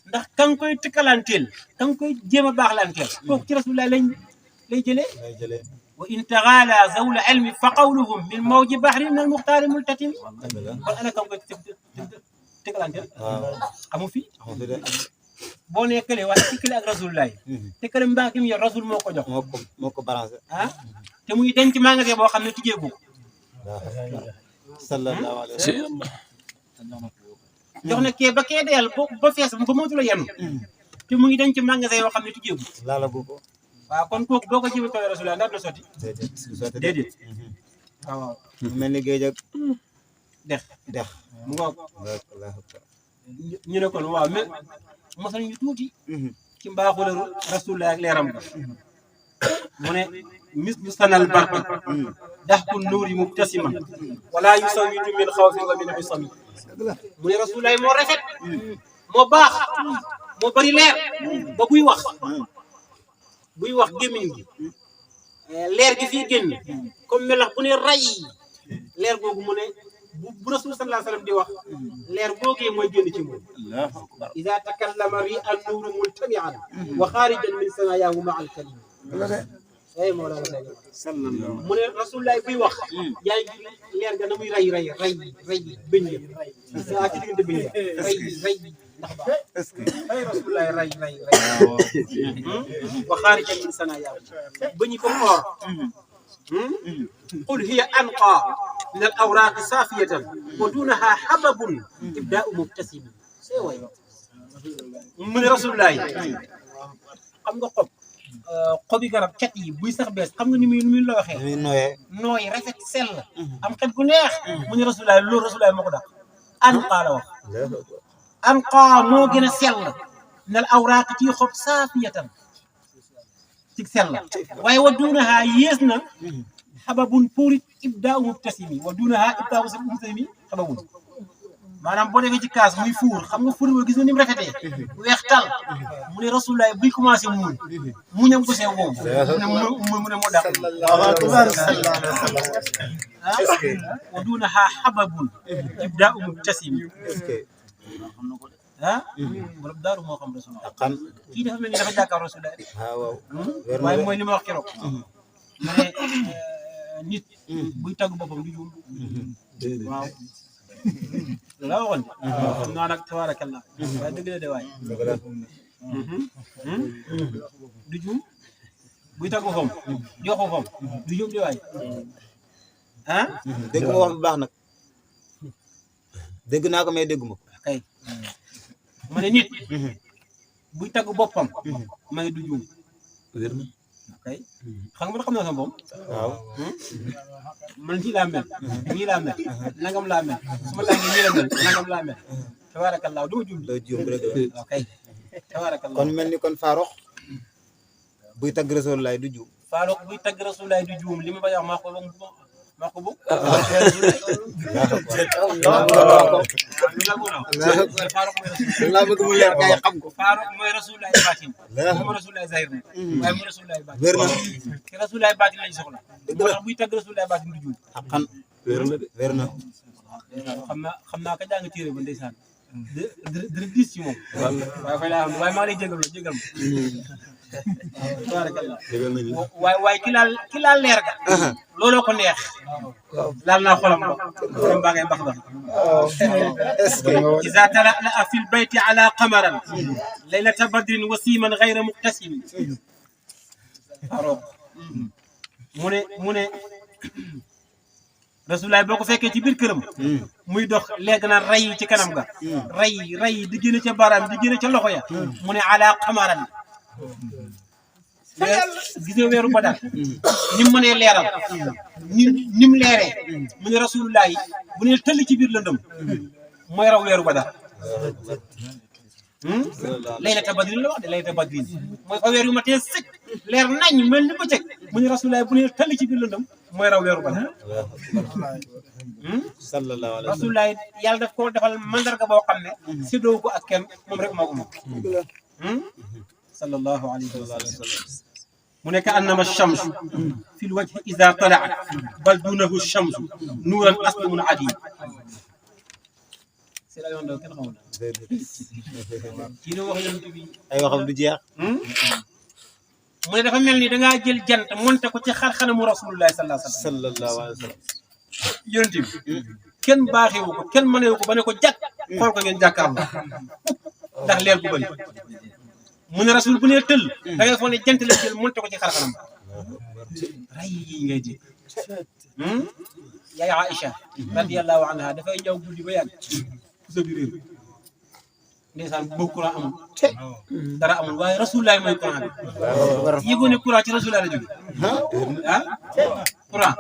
ndax ka nga koy tëkkalanteel ka nga koy jéem a baaxlanteel kooku ci rasulullah lay jëlee wa in taxaala zawla ilmi fa qawluhum min mawji bahri min al muxtaari multatim kon ana ka nga koy tëkkalanteel amu fi boo nee kële waaye ci kële ak rasulullah te kële mbaax gi mu yor rasul moo ko jox moo ko balancé ah te muy denc magasin boo xam ne tijjeeku sallallahu alayhi wa sallam jox na kee ba kee deyal ba fees ba mootu la yenn te mu ngi denc magasin yoo xam ne tijjeeku laala bu ko waaw kon kooku boo ko jiw tooy rasulullah ndax na sotti déedéet waaw mel ni géej ak dex mu ngoog ñu ne kon waaw mais mosal ñu tuuti ci mbaaxu la rasulullah ak leeram ga mu ne mislu sanal barqi daxku nuuri mubtasiman wala yusawidu min xawfin wa min usami mu ne rasulullah moo rafet moo baax moo bari leer ba buy wax gémmiñ gi leer gi fii génn comme melax bu ne ray leer googu mu ne bu rasul sallallahu alayhi wasallam di wax leer googee mooy génn ci moom ida takallama ri an nuuru multamian wa xaarijan min sanayaahu ma al kalim moo la mu ne rasulullah buy wax yaa ngi leer ga na muy ray bëñ la saa ci diggante bëñ la ray ndax baax est-ce que ay rasulullah ray wa xaarijan min sanayaahu bëñi ko xoor qul hiya anqa min al awraaqi saafiyatan wa duunaha hababun ibdaa'u mubtasim c'est way mu ne rasulullah yi xam nga xobi garab cat yi buy sax bees xam nga ni muy la waxee muy nooyee nooy rafet sell am xet gu neex mu ne rasulullah loolu rasulullah moo ko dàq anqa la wax anqa moo gën a sell nal awraaq ci xob saafiyatan ci sell waaye wa duunaha yées na xababun puurit ibdaau mubtasimi wa duunaha ibdaau mubtasimi xababun maanaam boo defee ci kaas muy fuur xam nga fuur ba gis nga ni mu rafetee weex tal mu ne rasulullah buy commencé mu ñam ko sew boobu mu ne moo dàq wa duunaha xababun ibdaau mubtasimi borom daaru moo xam rasulullah kii dafa mel ni dafa jàkkaar rasulullah waaye mooy li ma wax keroog ma ne nit buy tàggu boppam du juum waaw la waxoon xam naa nag tabaarakallah waaye dëgg la de waay du juum buy tàggu boppam jox boppam du juum de waay dégg nga wax bu baax nag dégg naa ko mais dégguma ko kay ma ne nit buy tagg boppam may du juum kay xam nga xam naa sama bopp waaw man ci laa mel nii laa mel nangam laa mel su ma tàngee nii la mel nangam laa mel tabaarakallaa du ma juum doo juum rek waaw kay tabaarakallaa kon mel ni kon Farokh buy tagg Rasulullah du juum Farokh buy tagg Rasulullah du juum li ma bay wax maa ko bëgg laa bëgg mu leer kay xam ko Farokh mooy Rasulullah baatin moom Rasulullah zahir na waaye mooy Rasulullah baatin wér na te Rasulullah baatin lañ soxla moo tax buy tagg Rasulullah baatin du juum xaqan wér na xam naa ka jàng téere ba ndeysaan dina diis ci moom waaye fay laa xam waaye maa ngi lay jégal ma tabarakallah waaye ki laal leer ga looloo ko neex laal naa xolam ba xolam baa ngay bax iza tala'la'a fil bayti ala qamaran laylata badrin wasiman ghayra muqtasimi mu ne Rasulullah boo ko fekkee ci biir këram muy dox léegi na ray ci kanam ga ray di génne ca baaraam di génne ca loxo ya mu ne ala qamaran gis nga weeru Badar ni mu mënee leeral ni mu leeree mu ne Rasulullah yi bu ne tëll ci biir lëndëm mooy raw weeru Badar laylata badrin la wax de laylata badrin mooy fa weer yu ma tee sëkk leer nañ mel ni bëccëg mu ne Rasulullah bu ne tëll ci biir lëndëm mooy raw weeru Badar sallallahu alayhi Rasulullah yàlla daf ko defal mandarga boo xam ne séddoo ko ak kenn moom rek moo ko moom sallallahu alayhi wa sallam mu nekk annama shamsu fi lwajhi ida talaat bal dunahu shamsu nuuran aslimun adim c'est la yoon daw kenn xamul kii ne wax yonent bi ay waxam du jeex mu ne dafa mel ni dangaa jël jant monte ko ci xar-xanamu rasulullah sallallahu alayhi wa sallam yonent bi kenn baaxewu ko kenn mënewu ko ba ne ko jàkk xool ko ngeen jàkkaarloo ndax leer bu bëri mu ne rasul bu ne tëll da ngay foog ne jant la jël monte ko ci xar-xanam ray yi ngay dégg yaay Aïcha radiyallahu anha dafay ñëw guddi ba yàgg puso bi réer ndeysaan boobu courant amul dara amul waaye rasulullah mooy courant bi yëgoo ne courant ci rasulullah la jóge courant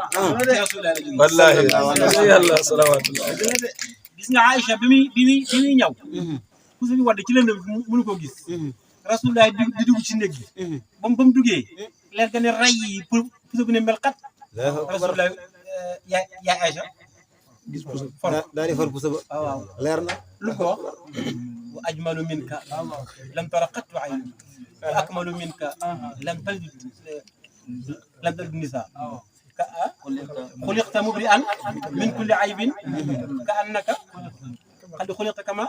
ci rasulullah la jóge wallahi yàlla salawaatullah gis nga Aïcha bi muy ñëw puso bi wadd ci lëndëm mënu koo gis rasulullah di dugg ci néeg bi ba mu duggee leer ga ne ray yi puso bi ne mel xat rasulullah yaay Aïcha gis puso daal di far puso ba waaw leer na lu ko wax wa ajmalu minka lam tara qattu ayni wa akmalu minka lam talid nisa xuliqta mubri'an min kulli aybin ka annaka qad xuliqta kama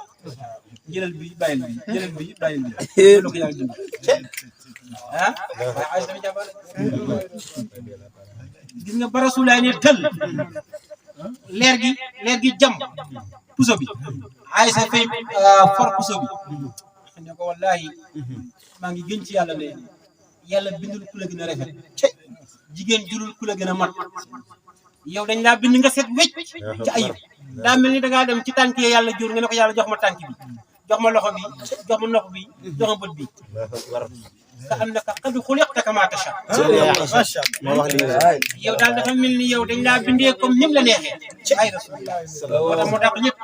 jëlal bi bàyyil bi lu ko yàlla dund waaye Aïcha tamit jàppale gis nga ba Rasulullah ne tël leer gi jam puso bi Aïcha fay for puso bi ne ko wallahi maa ngi gën ci yàlla ne yàlla bindul ku la gën a rafet jigéen jurul ku la gën a mat yow dañ laa bind nga set wecc ci ayib daa mel ni dangaa dem ci tànk yi yàlla jur nga ne ko yàlla jox ma tànk bi jox ma loxo bi jox ma nopp bi jox ma bët bi ka annaka qad xuliqta kama tasha macha allah moo wax lii yow daal dafa mel ni yow dañ laa bindee comme nim la neexee ay rasulullah moo tax mu dàq ñëpp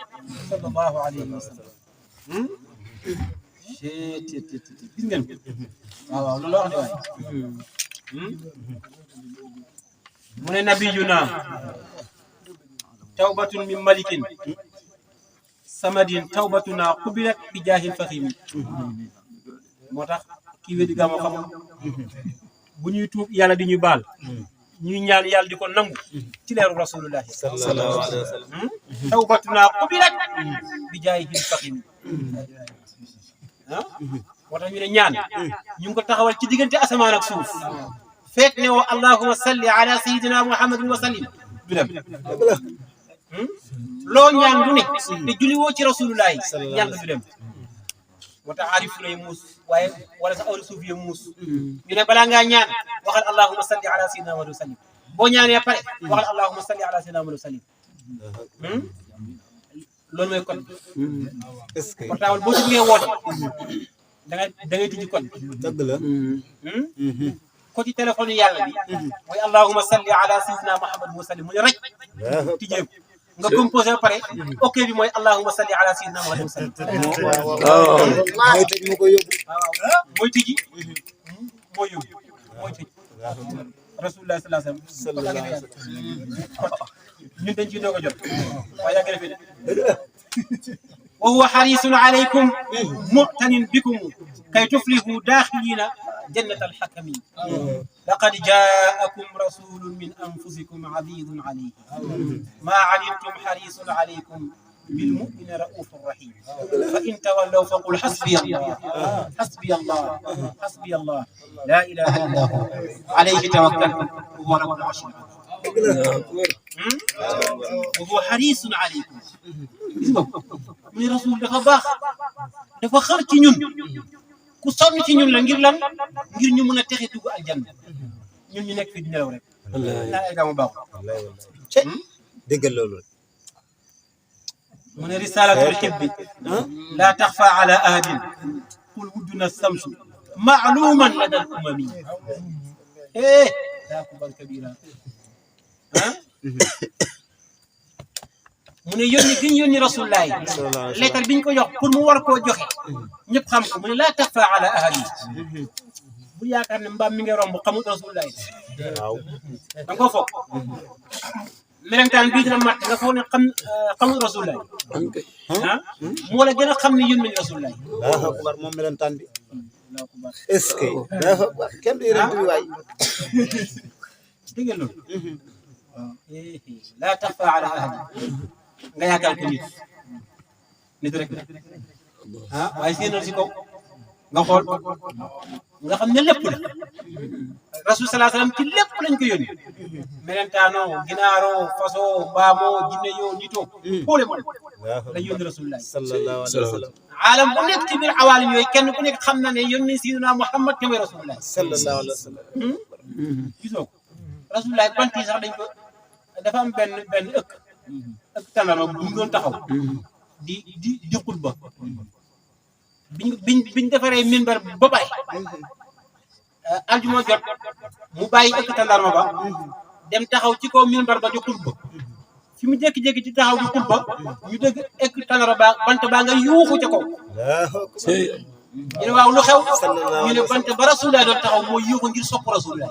sallallahu alayhi wa sallam gis ngeen waaw waaw loolu wax de waay mu ne nabiyuna tawbatun min malikin samadin tawbatuna qubilat bi jaahil faximi moo tax kii weddi gàmmu xamul bu ñuy tuub yàlla di ñu baal ñuy ñaan yàlla di ko nangu ci leeru rasulullahi sallallahu alayhi wa sallam tawbatuna qubilat bi jaahil faximi ah moo tax ñu ne ñaan ñu ngi ko taxawal ci diggante asamaan ak suuf fekk ne wa allahumma salli ala sayyidina muhammadin wa sallim du dem loo ñaan du ne te julli woo ci rasulullahi ñaan du dem moo tax aarifu lay muus waaye wala sa awri suuf ye muus ñu ne balaa ngaa ñaan waxal allahumma salli ala sayyidina muhammadin wa sallim boo ñaanee pare waxal allahumma salli ala sayyidina muhammadin wa sallim loolu mooy code est-ce que portable boo ci bëggee woote da ngay tijji code dëgg la ko ci téléphone yàlla bi mooy allahumma salli ala sayyidina muhammad wa sallim mu ne rek tijjee nga composé ba pare ok bi mooy allahumma salli ala sayyidina muhammad wa sallim mooy tëj mu ko yóbbu waaw mooy tijji mooy yóbbu mooy tëj rasulullah sallallahu alayhi wa sallam ñun dañ ciy doog a jot waaye yàgg na fi de wa huwa harisun alaykum mu'tanin bikum kay tuflihu dakhilina جنة الحكم لقد جاءكم رسول من أنفسكم عزيز عليه ما عنتم حريص عليكم بالمؤمن رؤوف رحيم فإن تولوا فقل حسبي الله حسبي الله حسبي الله لا إله إلا هو عليه توكلت وهو رب العرش وهو حريص عليكم من رسول dafa baax dafa xar ci ñun ku sonn ci ñun la ngir lan ngir ñu mën a texe dugg aljanna ñun ñu nekk fii di nelaw rek la ay gaamu baaxul déggal loolu mu ne risalatul xibbi la taxfa ala ahadin qul wudduna samsu maaluman lada al umami daa kubar kabira mu ne yónni gi ñu yónni rasulullahi lettre bi ñu ko jox pour mu war koo joxe ñëpp xam ko mu ne laa taxfa ala ahadi bu yaakaar ne mbaam mi nga romb xamul rasulullahi waaw da nga koo foog melentaan bii dina mat nga foog ne xamul rasulullahi ah moo la gën a xam ne yónni nañu rasulullahi Allahu akbar moom melentaan bi est-ce que Allahu akbar kenn du yonent bi waay dégg nga loolu laa taxfa ala ahadi nga yaakaar ko nit rek ah waaye séenal si kaw nga xool nga xam ne lépp la rasul salaa salaam ci lépp lañ ko yónni melentaanoo ginaaroo fasoo mbaamoo jinne yoo nitoo xoole moom la yónni rasulullah sallallahu alayhi wa sallam aalam bu nekk ci biir awaalim yooyu kenn ku nekk xam na ne yónni sidina Muhammad te mooy rasulullah sallallahu alayhi wa sallam gisoo ko rasulullah bant yi sax dañ ko dafa am benn ëkk tàndarma bu mu doon taxaw di xutba biñ defaree minbar ba pare aljuma jot mu bàyyi ëkk tàndarma ba dem taxaw ci kaw minbar ba di xutba fi mu jékki-jékki ci taxaw di xutba ñu dégg ëkk tàndarma ba bant baa nga yuuxu ca kaw ñu ne waaw lu xew ñu ne bant ba rasulullah doon taxaw moo yuuxu ngir sopp rasulullah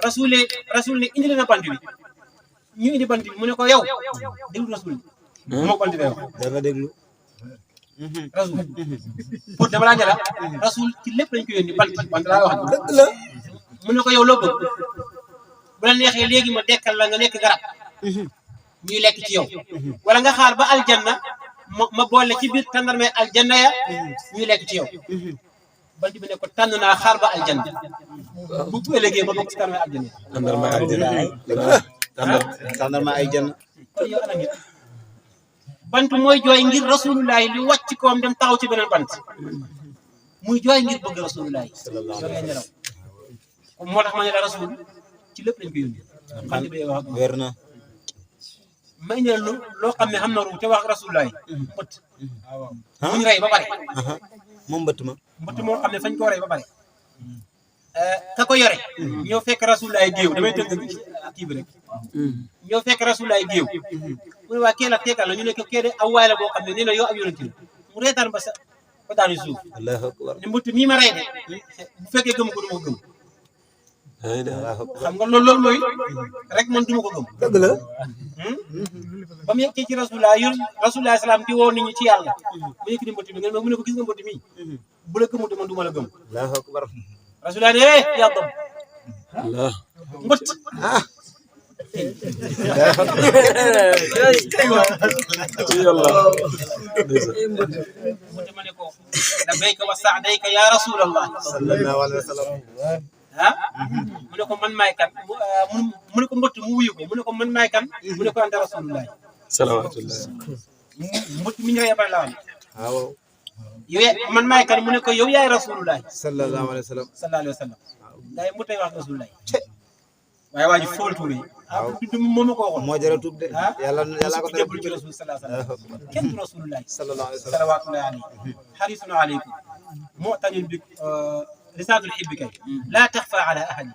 rasul ne indi na bant bi ñu indi bant bi mu ne ko yow déglu rasul moo bant bi yow da nga déglu rasul pour dama laa ne la rasul ci lépp lañ ko yónni bant laa wax dëgg la mu ne ko yow loo bëgg bu la neexee léegi ma dekkal la nga nekk garab ñuy lekk ci yow wala nga xaar ba aljanna ma boole ci biir tàndarmay aljanna ya ñuy lekk ci yow bant bi ne ko tànn naa xaar ba aljanna bu ëllëgee ma bokk ci tàndarmay aljanna tàndarma aljanna tàndarma ay jann kon yow ana nit bant mooy jooy ngir rasulullahi li wàcc koom dem taxaw ci beneen bant muy jooy ngir bëgg rasulullahi loolu lay nelaw moo tax ma ne la rasul ci lépp lañ ko yónni bant bi wax wér na may ne loo xam ne xam na ru te wax rasulullah mbëtt bu ñu rey ba pare moom mbëtt ma mbëtt moo xam ne fañ koo rey ba pare ka ko yore ñoo fekk rasulullah géew damay tënk kii bi rek ñoo fekk rasulullah géew mu ne waa kee la teekal la ñu ne ko kee de aw waay la boo xam ne nee na yow ab yonent la mu reetaan ba sa ba daanu suuf allahu akbar ne mbëtt mii ma rey de bu fekkee gëm ko du ma ko gëm allahu akbar xam nga loolu mooy rek man du ma ko gëm dëgg la ba mu yeggee ci rasulullah yoon rasulullah salaam di woo nit ñi ci yàlla mu yëkk di mbëtt mi ngeen mu ne ko gis nga mbëtt mii bu la gëmut man du ma la gëm allahu akbar rasulullah ne yaa dam Allah mbëtt mbëtt ma ne ko labbayka wa sa'dayka ya rasulallah sallallahu alayhi wa sallam mu ne ko man maay kan mu ne ko mbëtt mu wuyu ko mu ne ko man maay kan mu ne ko anta rasulullah salawaatullah mbëtt mi ñu rey ba la waaw yow man maay kan mu ne ko yow yaay rasulullah sallallahu alayhi wa sallam sallallahu alayhi wa sallam day mu tay wax rasulullah waaye waa ji fool tuuri du moom ma ko waxoon moo jara tuub de yàlla ko jébbalu ci rasul sallallahu alayhi wa sallam kenn du rasulullah sallallahu alayhi wa sallam salawatullahi alayhi harisun alaykum mu'tanin bi risalatul hibbi kay la taxfa ala ahadi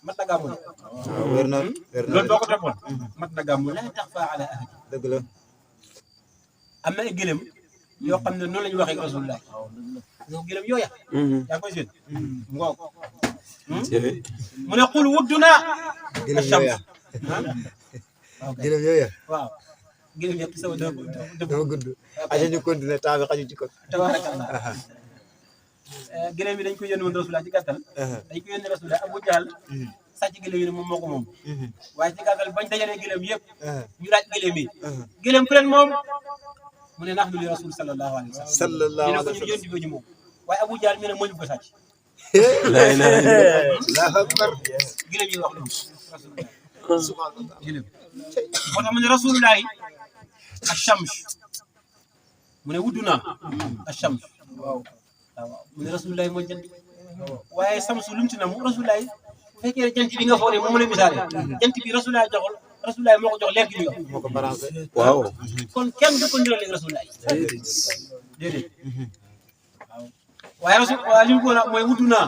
mat na gàmmu wér na loolu boo ko toppoon mat na gàmmu la taxfa ala ahadi dëgg la am na ay gëlëm yoo xam ne noonu la ñu waxee ak rasulullah ñoo gëlëm yooya yaa ngi koy seen ngoog mu ne qul wudduna gëlëm yooya gëlëm yooya waaw gëlëm yëpp sama dafa gudd aja ñu continuer temps bi xaju ci ko tabarakallah gëlëm yi dañ ko yónni woon rasulullah ci gàttal dañ ko yónni rasulullah Abu Jahl sàcc gëlëm yi ne moom moo ko moom waaye ci gàttal bañ dajalee gëlëm yëpp ñu laaj gëlëm yi gëlëm ku leen moom mu ne nahnu li rasul sallallahu alayhi wa sallam sallallahu ñu ne ko alayhi wa ñun yónni ko ñu moom waaye Abu Jahl mi ne moo ñu ko sàcc la ilaha illallah allahu akbar gëlëm yi wax loolu rasulullah gëlëm moo tax mu ne rasulullah ash-shams mu ne wudduna ash-shams waaw mu ne rasulullah mooy jant waaye samsu lu mu ci nam rasulullah bu fekkee jant bi nga foog ne mu mën a misaale jant bi rasulullah joxol rasulullah moo ko jox leer gi ñu moo ko balancé waaw kon kenn du ko niroo léegi rasulullah déedéet waaye rasul waaye li mu ko mooy wudduna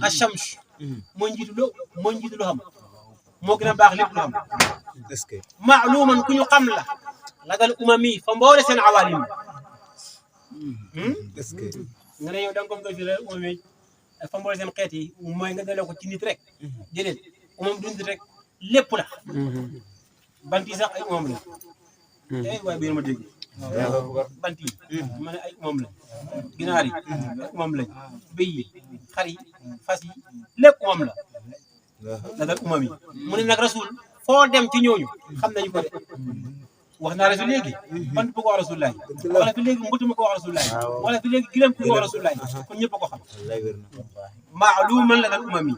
ash-shams mooy njiitu loo xam moo gën a baax lépp lu xam est-ce que maaluman ku ñu xam la dal umami fa mboole seen awalim est-ce que nga ne yow da nga ko bëgg a jëlee umami fa mboole seen xeet yi mooy nga dalee ko ci nit rek déedéet umam du nit rek lépp la bant yi sax ay umam la waaye biir ma dégg bant yi ma ne ay umam la ginaar yi ay umam lañ béy yi xar yi fas yi lépp umam la dal umami mu ne nag rasul foo dem ci ñooñu xam nañu ko de wax naa la fi léegi bant bu ko wax rasulullah wax la fi léegi mbutu ma ko wax rasulullah wax la fi léegi gilem ku ko wax rasulullah kon ñëpp a ko xam maaluman la dal umami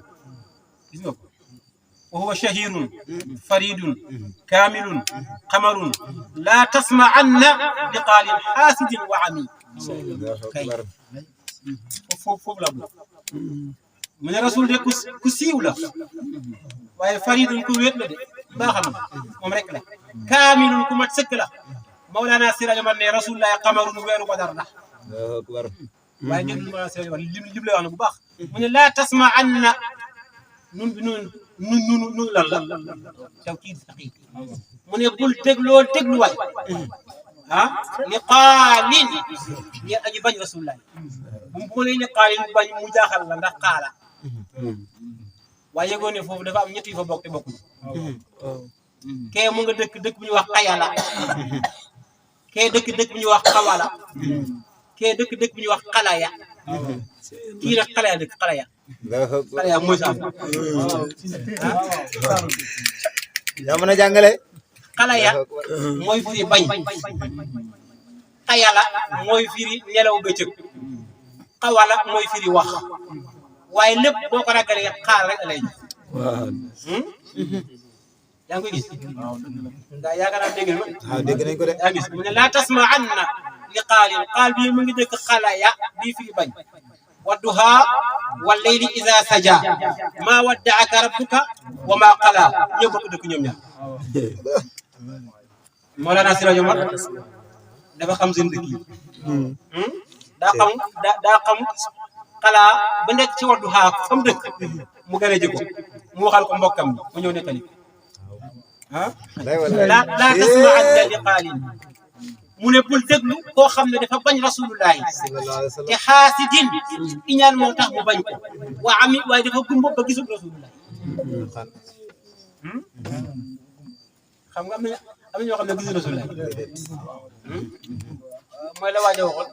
gis nga ko wa huwa shahirun faridun kamilun qamarun la tasma'anna li qaalin xaasidin wa ami kay foofu la bu mu ne rasul de ku siiw la waaye faridun ku wéet la de baaxam moom rek la kaamilun ku mat sëkk la Mawlana Siraj Omar ne rasulullah qamarun weeru Badar la waaye déglu Mawlana Siraj Omar lim lay wax na bu baax mu ne laa tasma'anna nun bi nun lan la tawkiid saqiit mu ne bul dégluwaay li qaalin ñeel aji bañ rasulullah bu mu ne qaalin bañ mu jaaxal la ndax qaala waaye yëgoon ne foofu dafa am ñett yu fa bokk te bokkuñu kee mu nga dëkk bu ñuy wax xayala kee dëkk bu ñuy wax xawala kee dëkk bu ñuy wax xalaya kii nag xalaya dëkk xalaya mooy saam yaa mën a jàngale xalaya mooy firi bañ xayala mooy firi nelaw bëccëg xawala mooy firi wax waaye lépp boo ko ragalee xaar rek lay jox yaa ngi koy gis daa yaakaar naa dégg nga waaw dégg nañ ko de yaa ngi gis mu ne laa tasma'anna li qaalin qaal bii mu ngi dëkk xalaya bii fii bañ wadduha wal layli iza saja ma wadda'aka rabbuka wa ma qala ñoo bokk dëkk ñoom ñaar Mawlana Sirajo Mar dafa xam seen dëkk yi daa xam xalaa ba nekk ci waddu xaar fa mu dëkk mu gën a jëko mu waxal ko mbokkam mu ñëw nettali laa tasma'anna li qaalin mu ne bul déglu koo xam ne dafa bañ rasulullahi te xaasidin iñaan moo tax mu bañ ko waa ami waaye dafa gumba ba gisul rasulullahi xam nga am na ñoo xam ne gisul rasulullahi mooy la waaja waxoon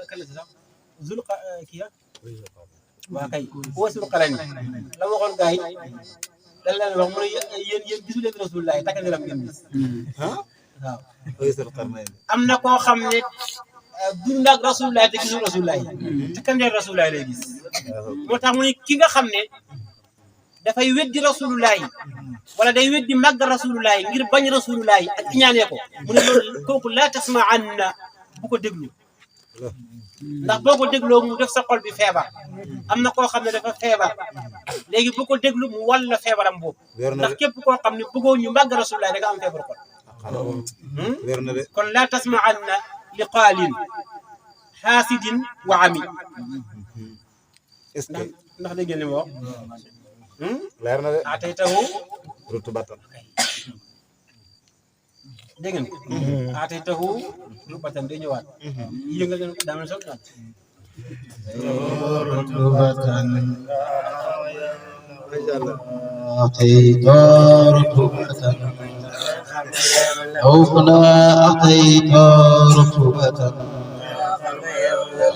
kala sax zul kiya waa kay wasul xalani la waxoon gars yi dañ leen wax mu ne yéen gisu leen rasulullahi takk ndiram ngeen gis waaw am na koo xam ne dund ak rasulullahi te gisul rasulullahi takkandeer rasulullahi lay gis moo tax mu ne ki nga xam ne dafay weddi rasulullahi wala day weddi màgg rasulullahi ngir bañ rasulullahi ak ñaanee ko mu ne loolu kooku laa tasma'anna bu ko déglu ndax boo ko dégloo mu def sa xol bi feebar am na koo xam ne dafa feebar léegi bu ko déglu mu walla feebaram boobu ndax képp koo xam ne bëggoo ñu màgg rasulullahi da nga am feebar kon kon laa tasma'anna li qaalin xaasidin wa ami ndax dégg ngeen li ma wax leer na de ataytahu rutubatan dégg ngeen ataytahu rutubatan day ñëwaat yëngal leen daa mel sol daal rutubatan atayta rutubatan أوفنا أعطيت رطوبة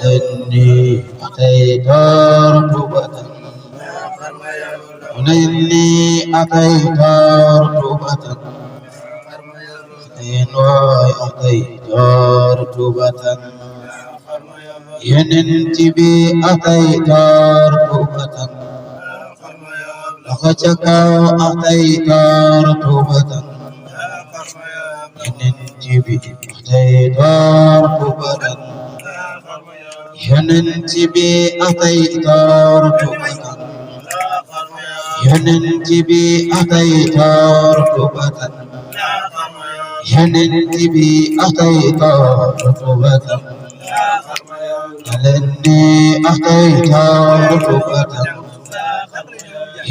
إني أعطيت رطوبة إني أعطيت رطوبة إني أعطيت رطوبة ينتبي أعطيت رطوبة لخشك أعطيت رطوبة ينتبه أعطيت رطوبة ينتبه أعطيت رطوبة ينتبه أعطيت رطوبة ينتبه أعطيت رطوبة لأني أعطيت رطوبة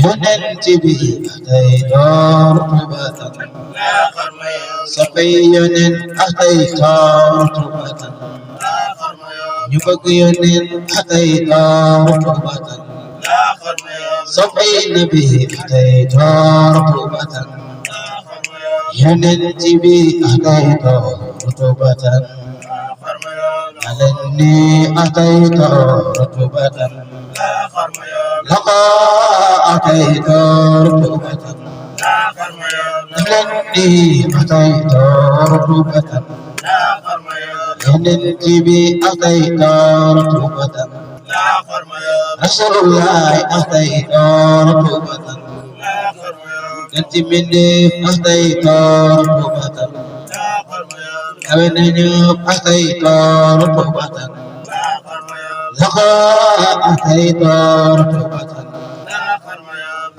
ينتبه أعطيت رطوبة سقيا أتيت رطوبة يبقيا أتيت رطوبة سقين به أتيت رطوبة ينتبه أتيت رطوبة علني أتيت رطوبة لقى أتيت رطوبة لأني أتيت رطوبة ينتبي أتيت رطوبة رسول الله أتيت رطوبة ينتبي أتيت رطوبة أبنني أتيت رطوبة لقى أتيت رطوبة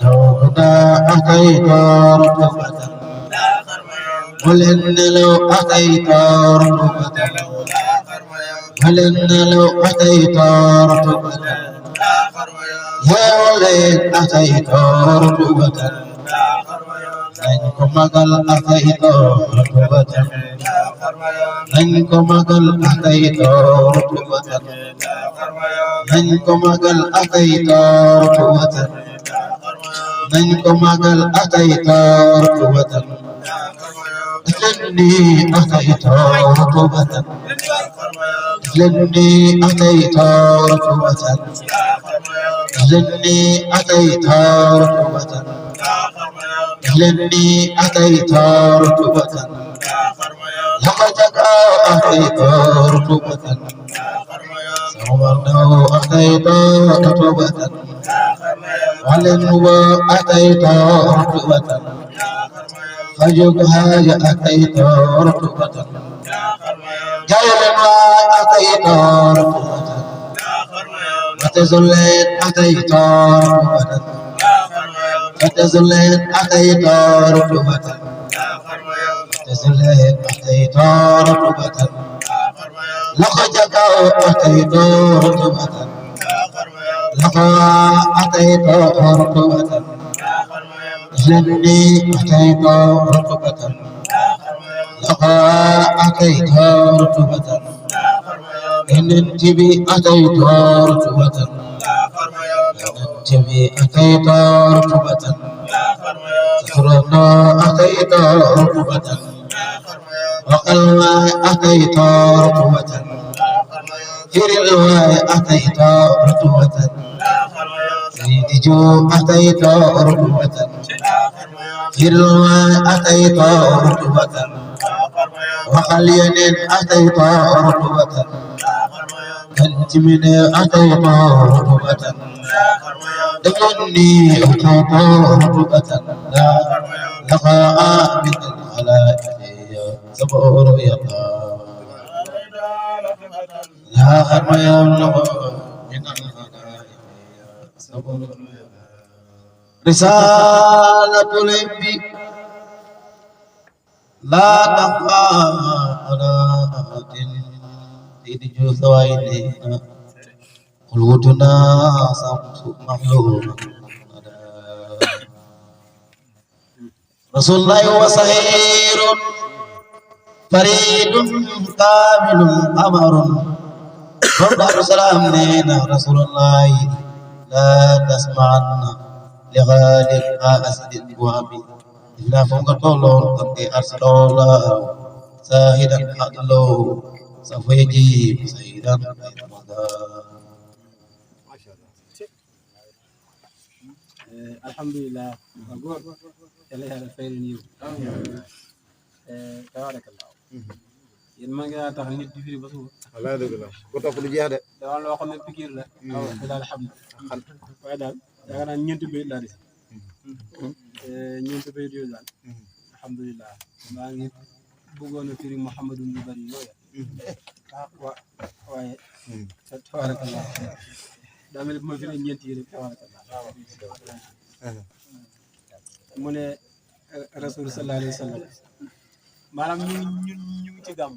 لولا أتيت رطوبة ولن لو أتيت رطوبة ولن لو أتيت رطوبة يا ولد أتيت رطوبة لنكم قل أتيت رطوبة لنكم قل أتيت رطوبة لنكم قل أتيت رطوبة منكم أقل أتيت رطوبة لأني أتيت رطوبة لأني أتيت رطوبة لأني أتيت رطوبة لأني أتيت رطوبة لقد أتيت رطوبة سوى أتيت رطوبة ولن هو أتيت رطوبة فجبها أتيت رطوبة جيلا أتيت رطوبة وتزلت أتيت رطوبة وتزلت أتيت رطوبة رسله أتيت رتبة لقد أتيت رتبة لقد أتيت رتبة جني أتيت رتبة لقد أتيت رتبة إن انتبي أتيت رتبة انتبي أتيت رتبة سكرنا أتيت رتبة وقلنا أتيت رتبة هروا أتيت رتبة سيدجو أتيت رتبة هروا أتيت رتبة وخلين أتيت رتبة كنت من أتيت رتبة دمني أتيت رتبة لا لقاء من الخلائق صبور يطا لا خرم يملك من الخلائق صبور رسالة الإنبي لا تخفى على أحد تدجو ثوائدنا قلوبنا صمت مخلوق رسول الله هو صهير فريد كامل قمر رب سلام لنا رسول الله لا تسمعن لغالب أسد الوهابي إلا فوق طولون قد أرسل الله ساهدا عدله سوف يجيب سيدا غير مدار alhamdulillah góor yàlla yàlla fay leen yiw tabarakallah yéen maa ngi daa tax nit di firi ba suba wallaay dëgg la ko topp lu jeex de dafa loo xam ne pikiir la waaw daal xam waaye daal yaakaar naa ñeenti bayit laa des ñeenti bayit yooyu daal alhamdulillah maa ngi bëggoon a firi Muhammadun lu bari yooya waaye tabarakallah daa mel ni bu ma firi ñeenti yi rek tabarakallah mu ne rasul sallallahu alayhi wa sallam maanaam ñu ngi ci gàmm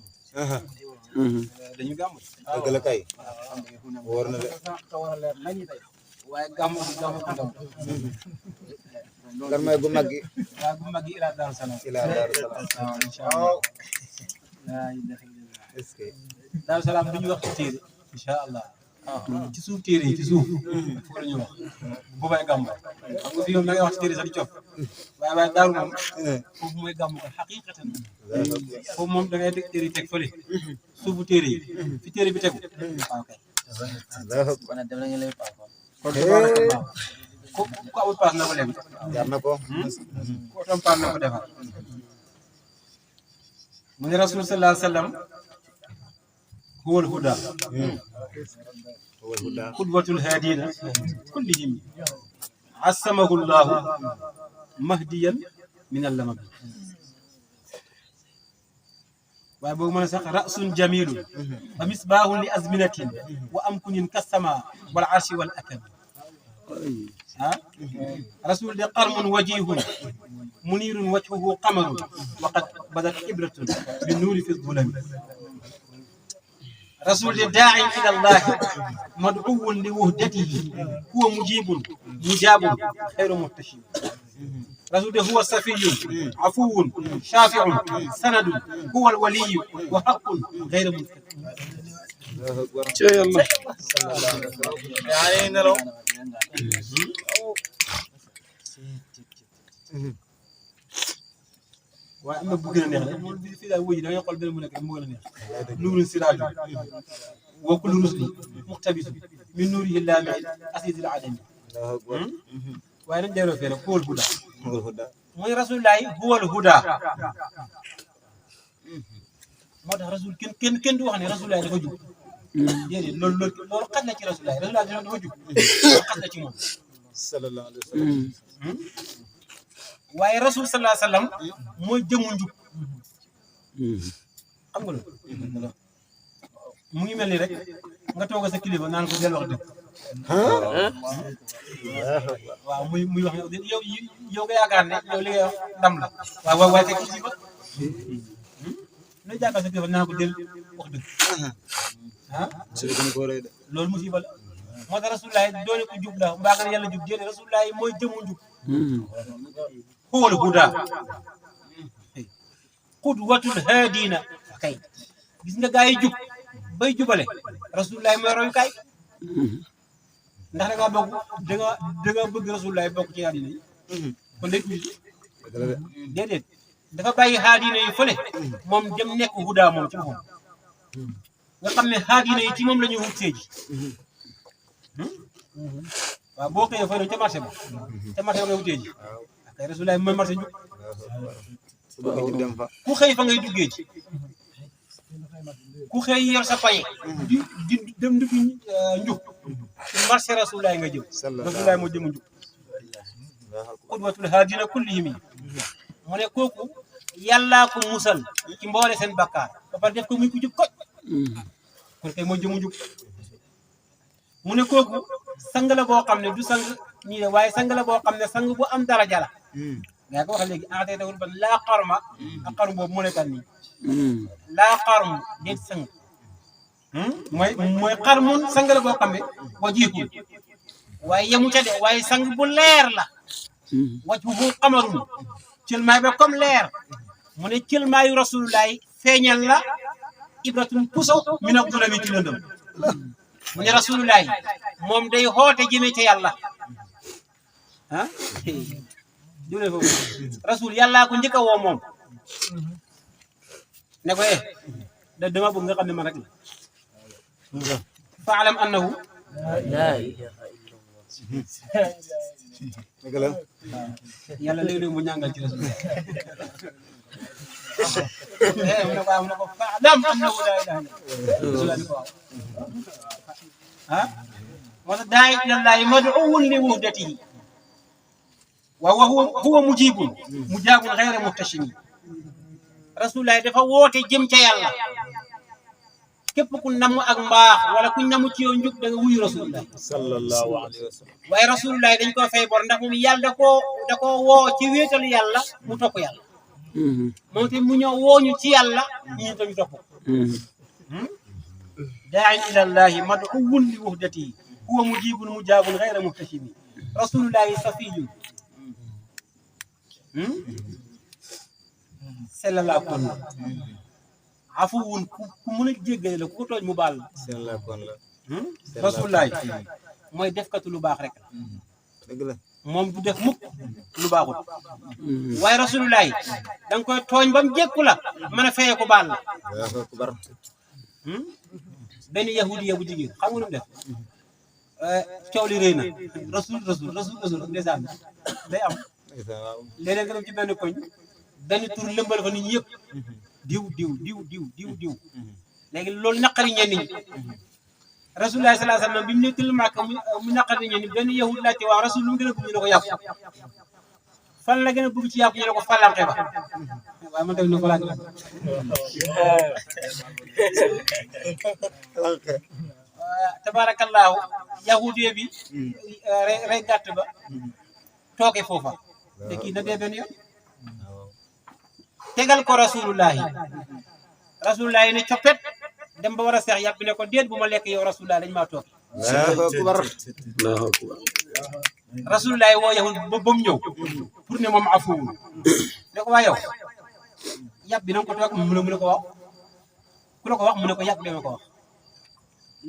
dañu gàmm dëgg la kay wóor na de te war a leer nañu tey waaye gàmm du gàmm ko ndaw kan may gu mag gi waaye bu mag gi ila Daaru Salaam waaw incha allah laa ilaha illallah est-ce que Daaru Salaam du ñu wax ci téere incha allah ci suuf téere yi ci suuf foofu la ñuy wax bu boobaa gàmm xam nga fii moom da ngay wax ci téere sax di cof waaye daaru moom foofu mooy gàmm ko xaqiqatan foofu moom da ngay teg téere yi teg fële suufu téere yi fi téere bi tegu waaw kay kon dem na ngeen lay paas kon ku amul paas na ko lem jar na ko ku otom paas na ko defar mu ne rasul sallallahu alayhi wa sallam huwal huda قدوة الهادين كلهم عصمه الله مهديا من اللمم وابو منسق رأس جميل ومصباح لأزمنة وأمكن كالسماء والعرش والأكم رسول قرم وجيه منير وجهه قمر وقد بدت إبرة بالنور في الظلم رسول داعي إلى الله مدعو لوحدته هو مجيب مجاب خير محتشم رسول هو صفي عفو شافع سند هو الولي وحق غير منكر يا الله يعني نلو waaye am na bu gën a neex rek moom bi fii daal wuy da ngay xool benn mu nekk rek moo gën a neex nuurun siraaju wa kullu rusli muqtabisu min nuurihi laami asiisil adami waaye dañ delloo fee rek huwal huda mooy rasulillahi huwal huda moo tax rasul kenn du wax ne rasulillahi dafa jub déedéet loolu xaj na ci rasulillahi dafa jub xaj na ci moom sallallahu alayhi wa sallam waaye rasul sallallahu alayhi wa sallam mooy jëmu njub xam nga loolu mu ngi mel ni rek nga toog sa kilifa naan ko del wax dëgg waaw muy wax yow nga yaakaar ne yow li ngay wax ndam la waaye fekk ci ba lay jàkkaar sa kilifa naa ko del wax dëgg ah loolu musiba la moo tax rasulullah doone ko jub la mbaa nga ne yàlla jub déedéet rasulullah mooy jëmu njub huwal huda qudwatul haadina kay gis nga gaa yi jub bay jubale rasulullah mooy royukaay ndax da ngaa bokk da nga bëgg rasulullah bokk ci haadina yi kon day tuuti déedéet dafa bàyyi haadina yi fële moom dem nekk huda moom ci moom nga xam ne haadina yi ci moom la ñuy wut see ji waaw boo xëyee fay ca marché ba ngay wutee ji kay rasulullah mooy marché njub ku xëy fa ngay duggee ji ku xëy yor sa paye di dem dugg njub ci marché rasulullah nga jëm rasulullah moo jëm njub qudwatul haadina kullihim mu ne kooku yàllaa ko musal ci mboole seen bakkaar ba pare def ko muy ku jub ko kon kay moo jëm njub mu ne kooku sang la boo xam ne du sang nii de waaye sang la boo xam ne sang bu am daraja la nga ko wax léegi enatey tawul ban laa xarma ak xarm boobu mu nekkal nii laa xarm déet sang mooy xarmun sang la boo xam ne wajiihun waaye yemu ca de waaye sang bu leer la wajhuhu qamarun cëlmaay ba comme leer mu ne cëlmaayu rasulullahi feeñal la ibratun puso min ad-dulami ci lëndëm mu ne rasulullahi moom day xoote jëme ca yàlla ah dule foofu rasul yàllaa ko njëkk a woo moom ne ko dama bëgg nga xam ne man rek la fa'lam annahu laa ilaaha illallah yàlla léeg-léeg mu ñàngal ci rasul mu ne ko fa'lam annahu laa ilaaha illallah ah moo tax daa ilallahi mad'uun li wuhdatihi wa huwa mujaabun ghayra muhtashimi rasulullah dafa woote jëm ca yàlla képp ku namm ak mbaax wala ku namm ci yow njub da nga wuyu rasulullah sallallahu alayhi wa sallam waaye rasulullah dañ ko fay bor ndax moom yàlla da koo woo ci wéetal yàlla mu topp yàlla moom te mu ñëw wooñu ci yàlla ñu tamit topp daa'in ilallahi mad'uun li wuhdatihi huwa mujaabun ghayra muhtashimi rasulullahi safiyyun sallallahu alayhi wa sallam afuwun ku mën a jéggale la ku ko tooñ mu baal la rasulullahi mooy defkatu lu baax rek dëgg la moom du def mukk lu baaxul waaye rasulullahi da nga koy tooñ ba mu jékku la mën a feye ko baal la benn yahudiya bu jigéen xam nga lu mu def coow li rëy na rasul ndeysaan day am léeg-léeg nga dem ci benn koñ benn tur lëmbal fa nit ñi yëpp diw léegi loolu naqari ñenn ñi rasulullah sallallahu alayhi wasallam bi mu nekkul Màkka mu naqari ñenn ñi benn yahud laajte waaw rasul lu mu gën a bëgg ñu ne ko yàpp fan la gën a bëgg ci yàpp ñu ne ko falanke ba waaye man tamit ne ko laaj tabarakallahu yahudiya bi rey gàtt ba tooke foofa te kii na dee benn yoon tegal ko rasulullahi ne coppet dem ba war a seex yàpp bi ne ko déet bu ma lekk yow rasulullah dañ maa tooke rasulullahi woo yahud ba mu ñëw pour ne moom afuwul ne ko waa yow yàpp bi na nga ko toog mu ne ko waaw ku la ko wax mu ne ko yàpp bi ma ko wax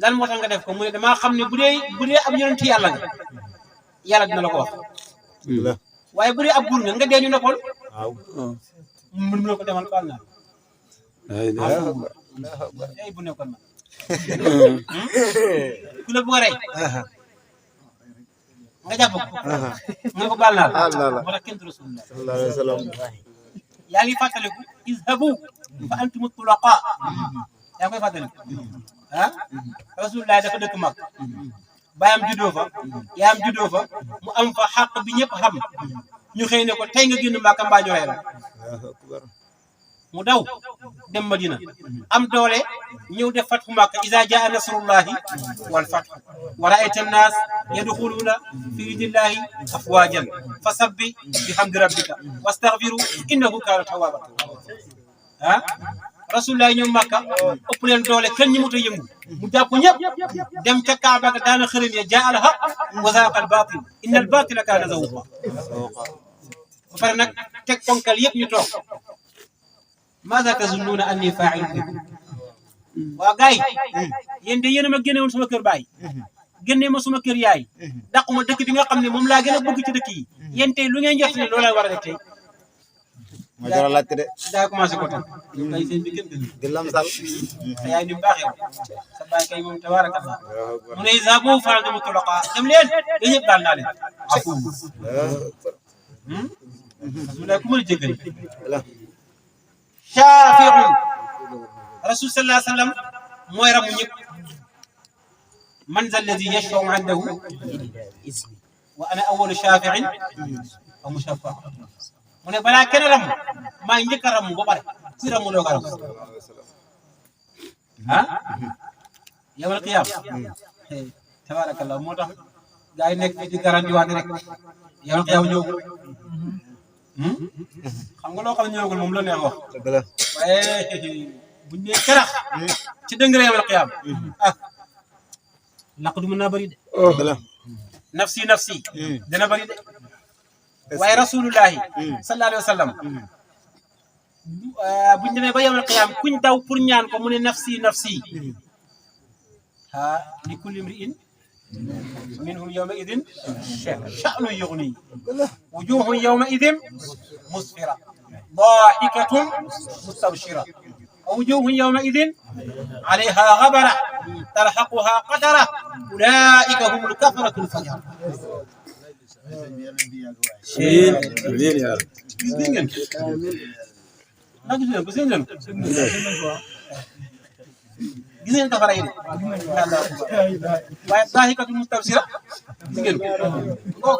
lan moo tax nga def ko mu ne damaa xam ne bu dee ab yonent yàlla nga yàlla dina la ko wax waaye bu dee ab buur nga dee ñu noppal mu ne ko demal baal naa ay bu nekkoon ma ku la bëgg a rey nga jàpp ko nga ko baal naa la moo tax kenn du rasulullah sallallahu alayhi wa sallam yaa ngi fàttaliku izhabu fa antum tulaqa yaa ngi koy fàttaliku rasulullah dafa dëkk mag baayam juddoo fa yaayam juddoo fa mu am fa xàq bi ñëpp xam ñu xëy ne ko tey nga génn Màkka mbaa ñu rey la mu daw dem Madina am doole ñëw def fathu Màkka iza jaa nasrullahi wal fathu wa ra'ayta an-nas yadkhuluna fi dinillahi afwajan fasabbih bihamdi rabbika wastaghfiru innahu kana tawwaban rasulullah ñëw Makka ëpp leen doole kenn ñi mut a yëngu mu jàpp ñëpp dem ca Kaaba ga daana xërëm ya jaa al haq wa zaaqa al baatil inna al baatila kaana zahuuqa ba pare nag teg ponkal yëpp ñu toog maazaa tazunnuuna annii faa'ilun bikum waa gars yi yéen de yéen a ma génne woon sama kër baay génne ma suma kër yaay dàquma dëkk bi nga xam ne moom laa gën a bëgg ci dëkk yi yéen tey lu ngeen jot ne loolu la war a def tey ma jar a laajte de daa commencé ko tam kay seen bi gën gën di lamsal sa yaay ni mu baaxee sa baay kay moom tabaarakallah mu ne isa boobu faral dama toloqa dem leen da ñëpp daal naa leen afu rasulullah ku mën a jéggal shafi'un rasul sallallahu alayhi wa sallam mooy ramu ñëpp man za alladi yashfa'u indahu wa ana awwalu shafi'in wa mushaffa' mu ne balaa kenn ramu maa ngi njëkk a ramu ba pare kuy ramu doo ko ramu ah yawmal qiyaam tabaarakallah moo tax gaa yi nekk fii di garanti waat rek yawmal qiyaam ñëwagul xam nga loo xam ne ñëwagul moom la neex wax dëgg la waaye buñ nee kerax ci dëngëre yawmal qiyaam ah laq du mën naa bëri de dëgg la nafsi nafsi dina bëri de waaye rasulullahi sallallahu alayhi wa sallam buñ demee ba yawmal qiyaam kuñ daw pour ñaan ko mu ne nafsi nafsi ha li kulli imri'in minhum yawma idin sha'nu yughni wujuhun yawma idin musfira ضاحكة مستبشرة ووجوه يومئذ عليها غبرة ترهقها قترة أولئك هم الكفرة الفجرة amiin yaa rabbi gis ngeen ndax gis ngeen ko seen leen gis ngeen kafara yi de waaye daahikatu mustabsira gis ngeen ko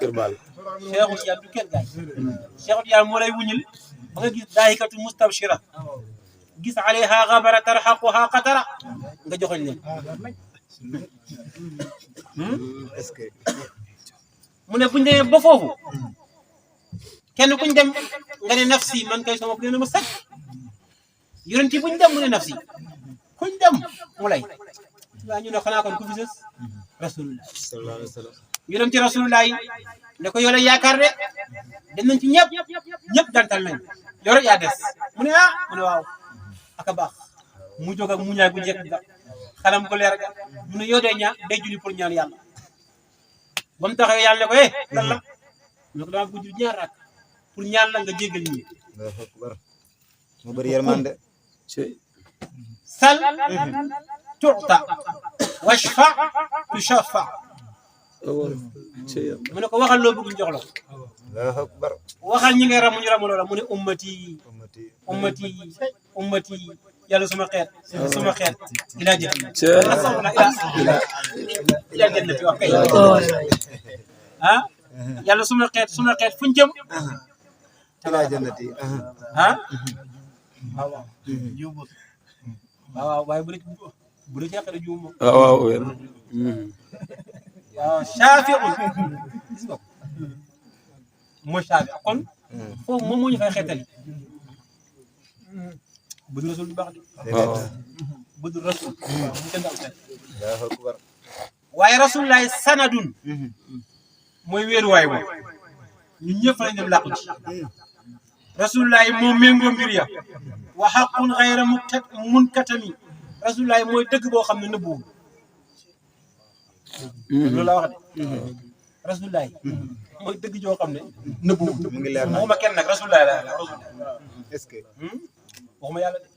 kër baal Cheikhul Tijaan du kenn gaay Cheikhul Tijaan moo lay wuñil ba nga gis daahikatu mustabsira gis alayha ghabara tarhaquha qatara nga joxoñ leen est-ce que mu ne buñ demee ba foofu kenn kuñ dem nga ne nafsi man kay sama bopp nee na ma sëkk yonent yi buñ dem mu ne nafsi kuñ dem mu lay waa ñu ne xanaa kon ku fi sës rasulullah sallallahu alayhi wa sallam yonent rasulullah yi ne ko yow la yaakaar de dem nañ ci ñëpp dantal nañ yow rek yaa des mu ne ah mu ne waaw aka baax mu jóg ak mu ñaay bu njëkk ga xanam ko leer ga mu ne yow day julli pour ñaan yàlla ba mu taxawee yàlla ne ko lan la ñu ko dama bëgg julli ñaar raak pour ñaan la nga jéggal ñi Allahu akbar mu bëri yërmande sal tu'ta washfa tushaffa mu ne ko waxal loo bëgg ñu jox la Allahu akbar waxal ñi ngay ramu ñu ramu loola mu ne ummati ummati ummati ummati yàlla suma xeet ila jannati ila jannati wax kay ah yàlla suma xeet fuñ jëm ila jannati ah waaw waaye bu dee jàqale juum moom waaw wér waaw Shaafi'un gis nga ko mooy Shaafi kon foofu moom moo ñu fay xeetali bëgg rasul du baax de waaw bëgg rasul bu kenn am xel Allahu akbar waaye rasulullahi sanadun mooy wéeruwaay moom ñun ñëpp fa lañ dem làqu ci rasulullahi moom méngoo mbir ya wa haqqun ghayra munkatami rasulullahi mooy dëgg boo xam ne nëbbuwul loolu la wax de rasulullahi mooy dëgg joo xam ne nëbbuwul mu ngi leer na waxuma kenn nag rasulullahi la est-ce que waxuma yàlla de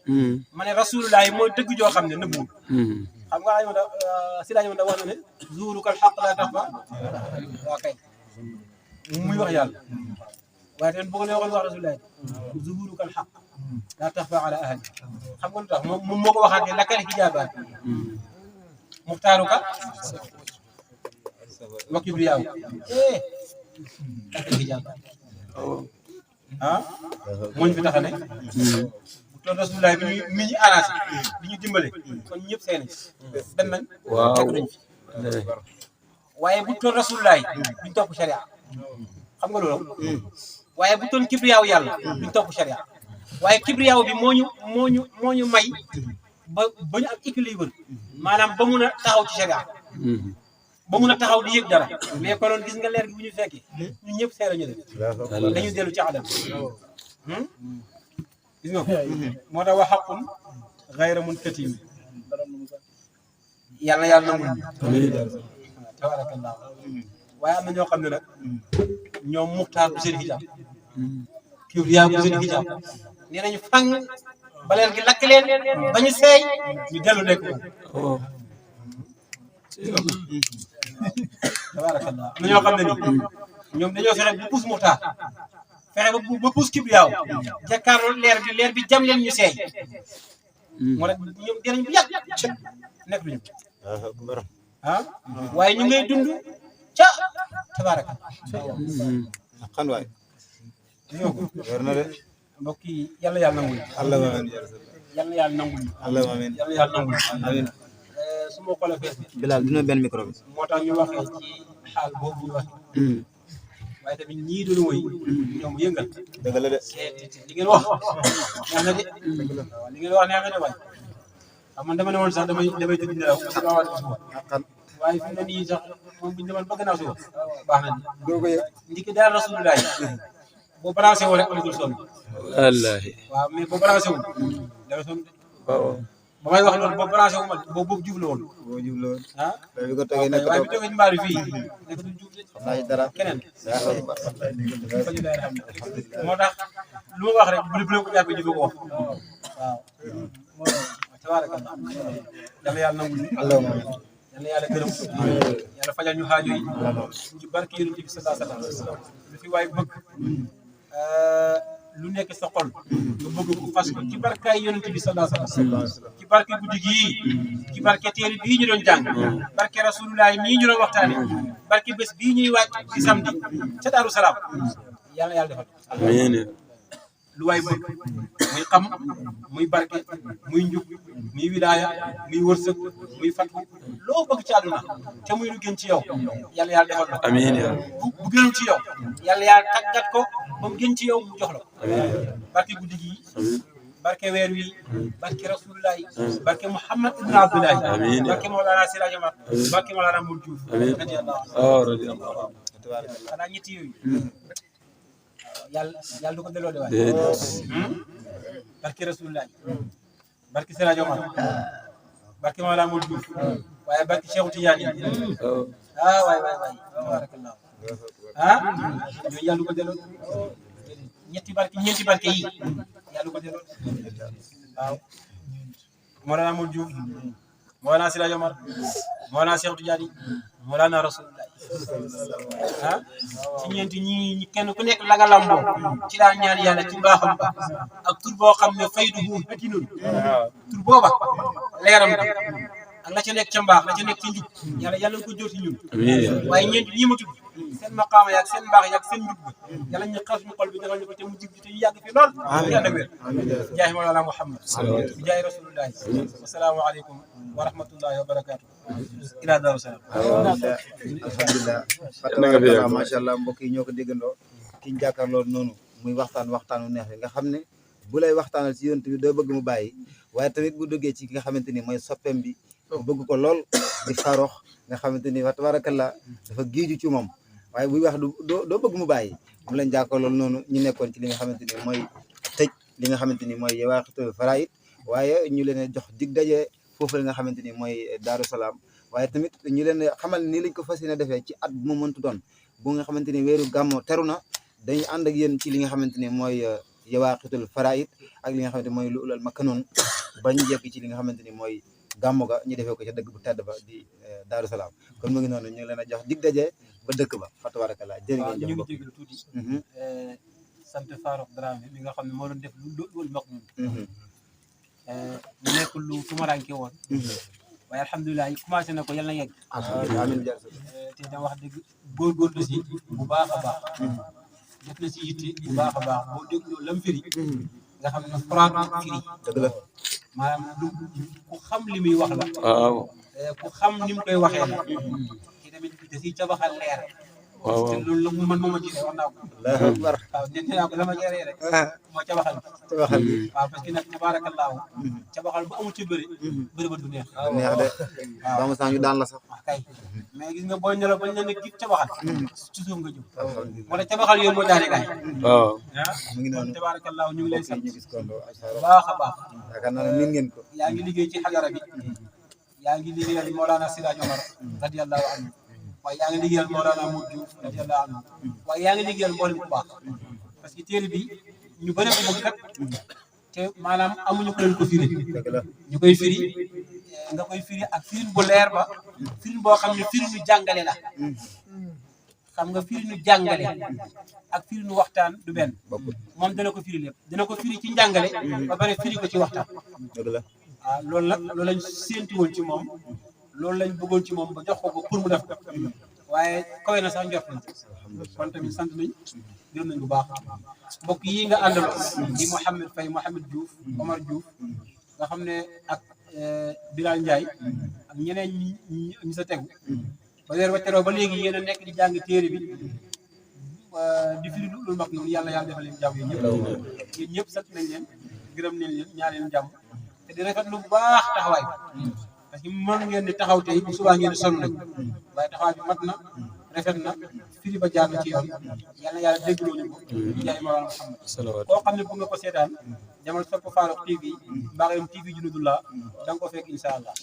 ma ne rasulullahi mooy dëgg joo xam ne nëbbuwul xam nga ay si daañu da wax na ne zuurukal xaq la tax ba waa kay muy wax yàlla waaye tamit bëgg na waxal wax rasulullahi zuurukal xaq la tax ba ala ahli xam nga lu tax moom moo ko waxaat ne lakal hijaabaat muxtaaruka wa kibriyaaw lakal hijaabaat ah moo ñu fi tax a ne bu toon rasulullahi mi ñu arrangé bi ñu dimbale kon ñëpp seen dem nañ waaw fekk nañ fi waaye bu toon rasulullahi duñ topp sharia xam nga loolu waaye bu toon kibriyaaw yàlla duñ topp sharia waaye kibriyaaw bi moo ñu may ba ñu am équilibre maanaam ba mun a taxaw ci sharia ba mun a taxaw di yëg dara mais konoon gis nga leer gi bu ñu fekkee ñun ñëpp seera ñu def dañu dellu ci adam gis nga ko moo tax wa xaqun gayra munkatim yàlla nangul tabarakallah waaye am na ñoo xam ne nag ñoom muxtaar bu seen hijab kibriyaa bu seen hijab nee nañu fang ba leer gi lakk leen ba ñu seey ñu dellu nekk moom tabarakallah am na ñoo xam ne ni ñoom dañoo fexe bu puus muxtaar fexe ba puus kibriyaaw jàkkaarloo leer bi jam leen ñu seey moo tax ñoom dinañ bu yàgg nekk luñu waaye ñu ngay dund ca tabaraka xan waay wér na de mbokk yi yàlla nangul yàlla nangul amiin su ma xoolee fees Bilal dina benn micro bi moo tax ñu waxee ci xaal boobu ñu wax waaye tamit ñii doon woy ñoom yëngal dëgg la de li ngeen wax neex na de li ngeen wax neex na de waay xam man dama ne woon sax damay tëdd nelaw waaye fi mu ne nii sax moom bu ñu demoon ba gannaaw suba baax na ni ndiki daal rasulullah boo branché woo rek amatul sonn wallaahi waaw mais boo branché wu dara sonn ba may wax loolu boo branché wu ma boobu juuf la woon ah bi ko tegee nekk waaye bi jógee ci mbaar bi fii nekk du juuf de xam naa ci dara keneen fañu day xam moo tax lu ma wax rek bu ko jàppee jëfe ko wax waaw tabaarakallah yàlla nangul yàlla yàlla gërëm yàlla fajal ñu xaajo yi ci barke yonent bi sallallahu alayhi wa sallam lu fi waay bëgg lu nekk sa xol nga bëgg ko fas ko ci barkaay yonent bi sallallahu alayhi wa sallam ci barke guddi gii ci barke téere bii ñu doon jàng barke rasulullah mii ñu doon waxtaane barke bés bii ñuy wàcc ci samedi ca Daaru Salaam yàlla defal amiin lu waay bëgg muy xam muy barke muy njub muy wilaaya muy wërsëg muy fatku loo bëgg ci àdduna te muy lu gën ci yow yàlla defal la amiin bu gënul ci yow yàlla tàggat ko ba mu gën ci yow mu jox la barke guddi gi barke weer wi barke rasulullah barke Muhammad ibn Abdullah barke Mawlana Siraj Amar barke Mawlana Mour Diouf radiyallahu xanaa ñetti yooyu yàlla du ko delloo de waay barke rasulullah barke Siraj Omar barke Mawlana Mour Diouf waaye barke Cheikh Tidiane waay tabarakallah ñooñu yàlla du ko delloo ñeenti barke yi yàlla du ko delloo waaw Mawlana Mour Diouf Mawlana Siraj Omar Mawlana Cheikh Tidiane Mawlana rasulullah ci ñeenti ñi kenn ku nekk la nga lamboo ci laa ñaan yàlla ci mbaaxam ba ak tur boo xam ne fayduhu hatinun tur booba leeram na ak la ca nekk ca mbaax la ca nekk ca njub yàlla ko joti ñun waaye ñeenti ñi ma tudd seen maqaama yaag seen mbaax yaag seen njub yàlla ñu xas ñu xol bi defal ñu ko te mu jig te ñu yàgg fi lool yàlla wér jaay Mawlana Muhammad bi jaay rasulullah assalaamu aleykum wa rahmatullahi wa barakatuh ila Daaru Salaam alhamdulilah macha allah mbokk yi ñoo ko déggandoo ki ñu jàkkaarloo noonu muy waxtaanu neex nga xam ne bu lay waxtaanal ci yonent bi doo bëgg mu bàyyi waaye tamit bu duggee ci ki nga xamante ni mooy soppeem bi mu bëgg ko lool di farox nga xamante ni wa tabarakallah dafa géeju ci moom waaye buy wax doo bëgg mu bàyyi mu leen jàkkaarloo noonu ñu nekkoon ci li nga xamante ni mooy tëj li nga xamante ni mooy Yawaaqitul Faraa'id waaye ñu leen jox dig daje foofu li nga xamante ni mooy Daaru Salaam waaye tamit ñu leen xamal nii lañ ko fas yéene defee ci at bu mu mëntu doon bu nga xamante ni weeru gàmmo teru na dañuy ànd ak yéen ci li nga xamante ni mooy Yawaaqitul Faraa'id ak li nga xamante ni mooy Lu'lu'ul Maknuun bañ jekk ci li nga xamante ni mooy gàmmo ga ñu defee ko ca dëkk bu tedd ba di Daaru Salaam kon mu ngi noonu ñu ngi leen a jox dig daje ba dëkk ba fa tabarakallah jërë ngeen jëf ñu ngi jégalu tuuti sant Farouk Dramé mi nga xam ne moo doon def lu Lu'lu'ul Maknuun mu nekk lu tumaranke woon waaye alhamdulilah commencé na ko yal na yegg amiin te dama wax dëgg góorgóorlu si bu baax a baax def na si yitte bu baax a baax boo dégloo lam firi nga xam ne Alxuraan firi dëgg la maanaam lu ku xam li muy wax la waaw ku xam ni mu koy waxee la ki tamit da siy cabaxal leer waaw te loolu la mu man mooma jiite wax naa ko Allahu akbar waaw nee naa ko la ma jeeree rek moo cabaxal te waxal gi waaw parce que nag tabaarakallaahu cabaxal bu amul ci bëri ba du neex neex de ba mu sax ñu daan la sax waaw kay mais gis nga booy nelaw bañ la ne gib cabaxal ci suuf nga jóg wala cabaxal yooyu moo daane gaay waaw mu ngi noonu tabaarakallaahu ñu ngi lay sant ñu gis kondo baax a baax yaakaar naa ne miin ngeen ko yaa ngi liggéey ci xadara bi yaa ngi liggéeyal Mawlana Siraj Omar radiyallahu anhu waaye yaa ngi liggéeyal Mawlana Modou Diouf radiyallahu anhu waaye yaa ngi liggéeyal mboolem bu baax parce que téere bi ñu bëri ko bëgg kat te maanaam amuñu ko leen ko firi dëgg la ñu koy firi nga koy firi ak firin bu leer ba firin boo xam ne firin nu jàngale la xam nga firin nu jàngale ak firin nu waxtaan du benn moom dana ko firi lépp dana ko firi ci njàngale ba pare firi ko ci waxtaan dëgg la waaw loolu nag loolu lañ séentu woon ci moom loolu lañ bëggoon ci moom ba jox ko pour mu def ko waaye kawe na sax njort nañ kon tamit sant nañ gërëm nañ bu baax mbokk yi nga àndaloon di Mouhamed Faye Mouhamed Diouf Omar Diouf nga xam ne ak Bilal Ndiaye ak ñeneen ñi sa tegu ba weer wa teroo ba léegi yéen a nekk di jàng téere bi di firi lu mag noonu yàlla defal leen jàmm yéen ñëpp sant nañ leen gërëm nañ leen ñaan leen jàmm te di rafetlu bu baax taxawaay parce que mën ngeen di taxaw tey bu subaa ngeen di sonn rek waaye taxawaay bi mat na rafet na firi ba jaar na ci yoon yàlla déggloo ñu ko jaay Mawlana Muhammad koo xam ne bëgg nga ko seetaan demal sopp Farokh TV Mbaaxeem TV Junudullah da nga ko fekk incha allah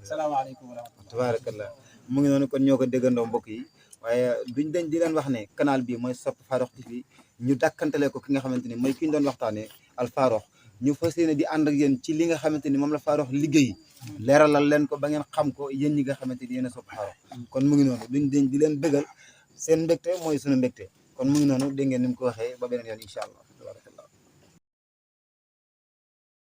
salaamaaleykum wa rahmatulah tabarakallah mu ngi noonu kon ñoo ko déggandoo mbokk yi waaye duñ dañ di leen wax ne canal bi mooy sopp Farokh TV ñu dàkkantale ko ki nga xamante ni mooy ki ñu doon waxtaanee Al Farokh ñu fas yéene di ànd ak yéen ci li nga xamante ni moom la Farokh liggéey leeralal leen ko ba ngeen xam ko yéen ñi nga xamante ni yéen a sopp Farokh kon mu ngi noonu duñ dañ di leen bëggal seen mbégte mooy suñu mbégte kon mu ngi noonu dégg ngeen ni mu ko waxee ba beneen yoon incha allah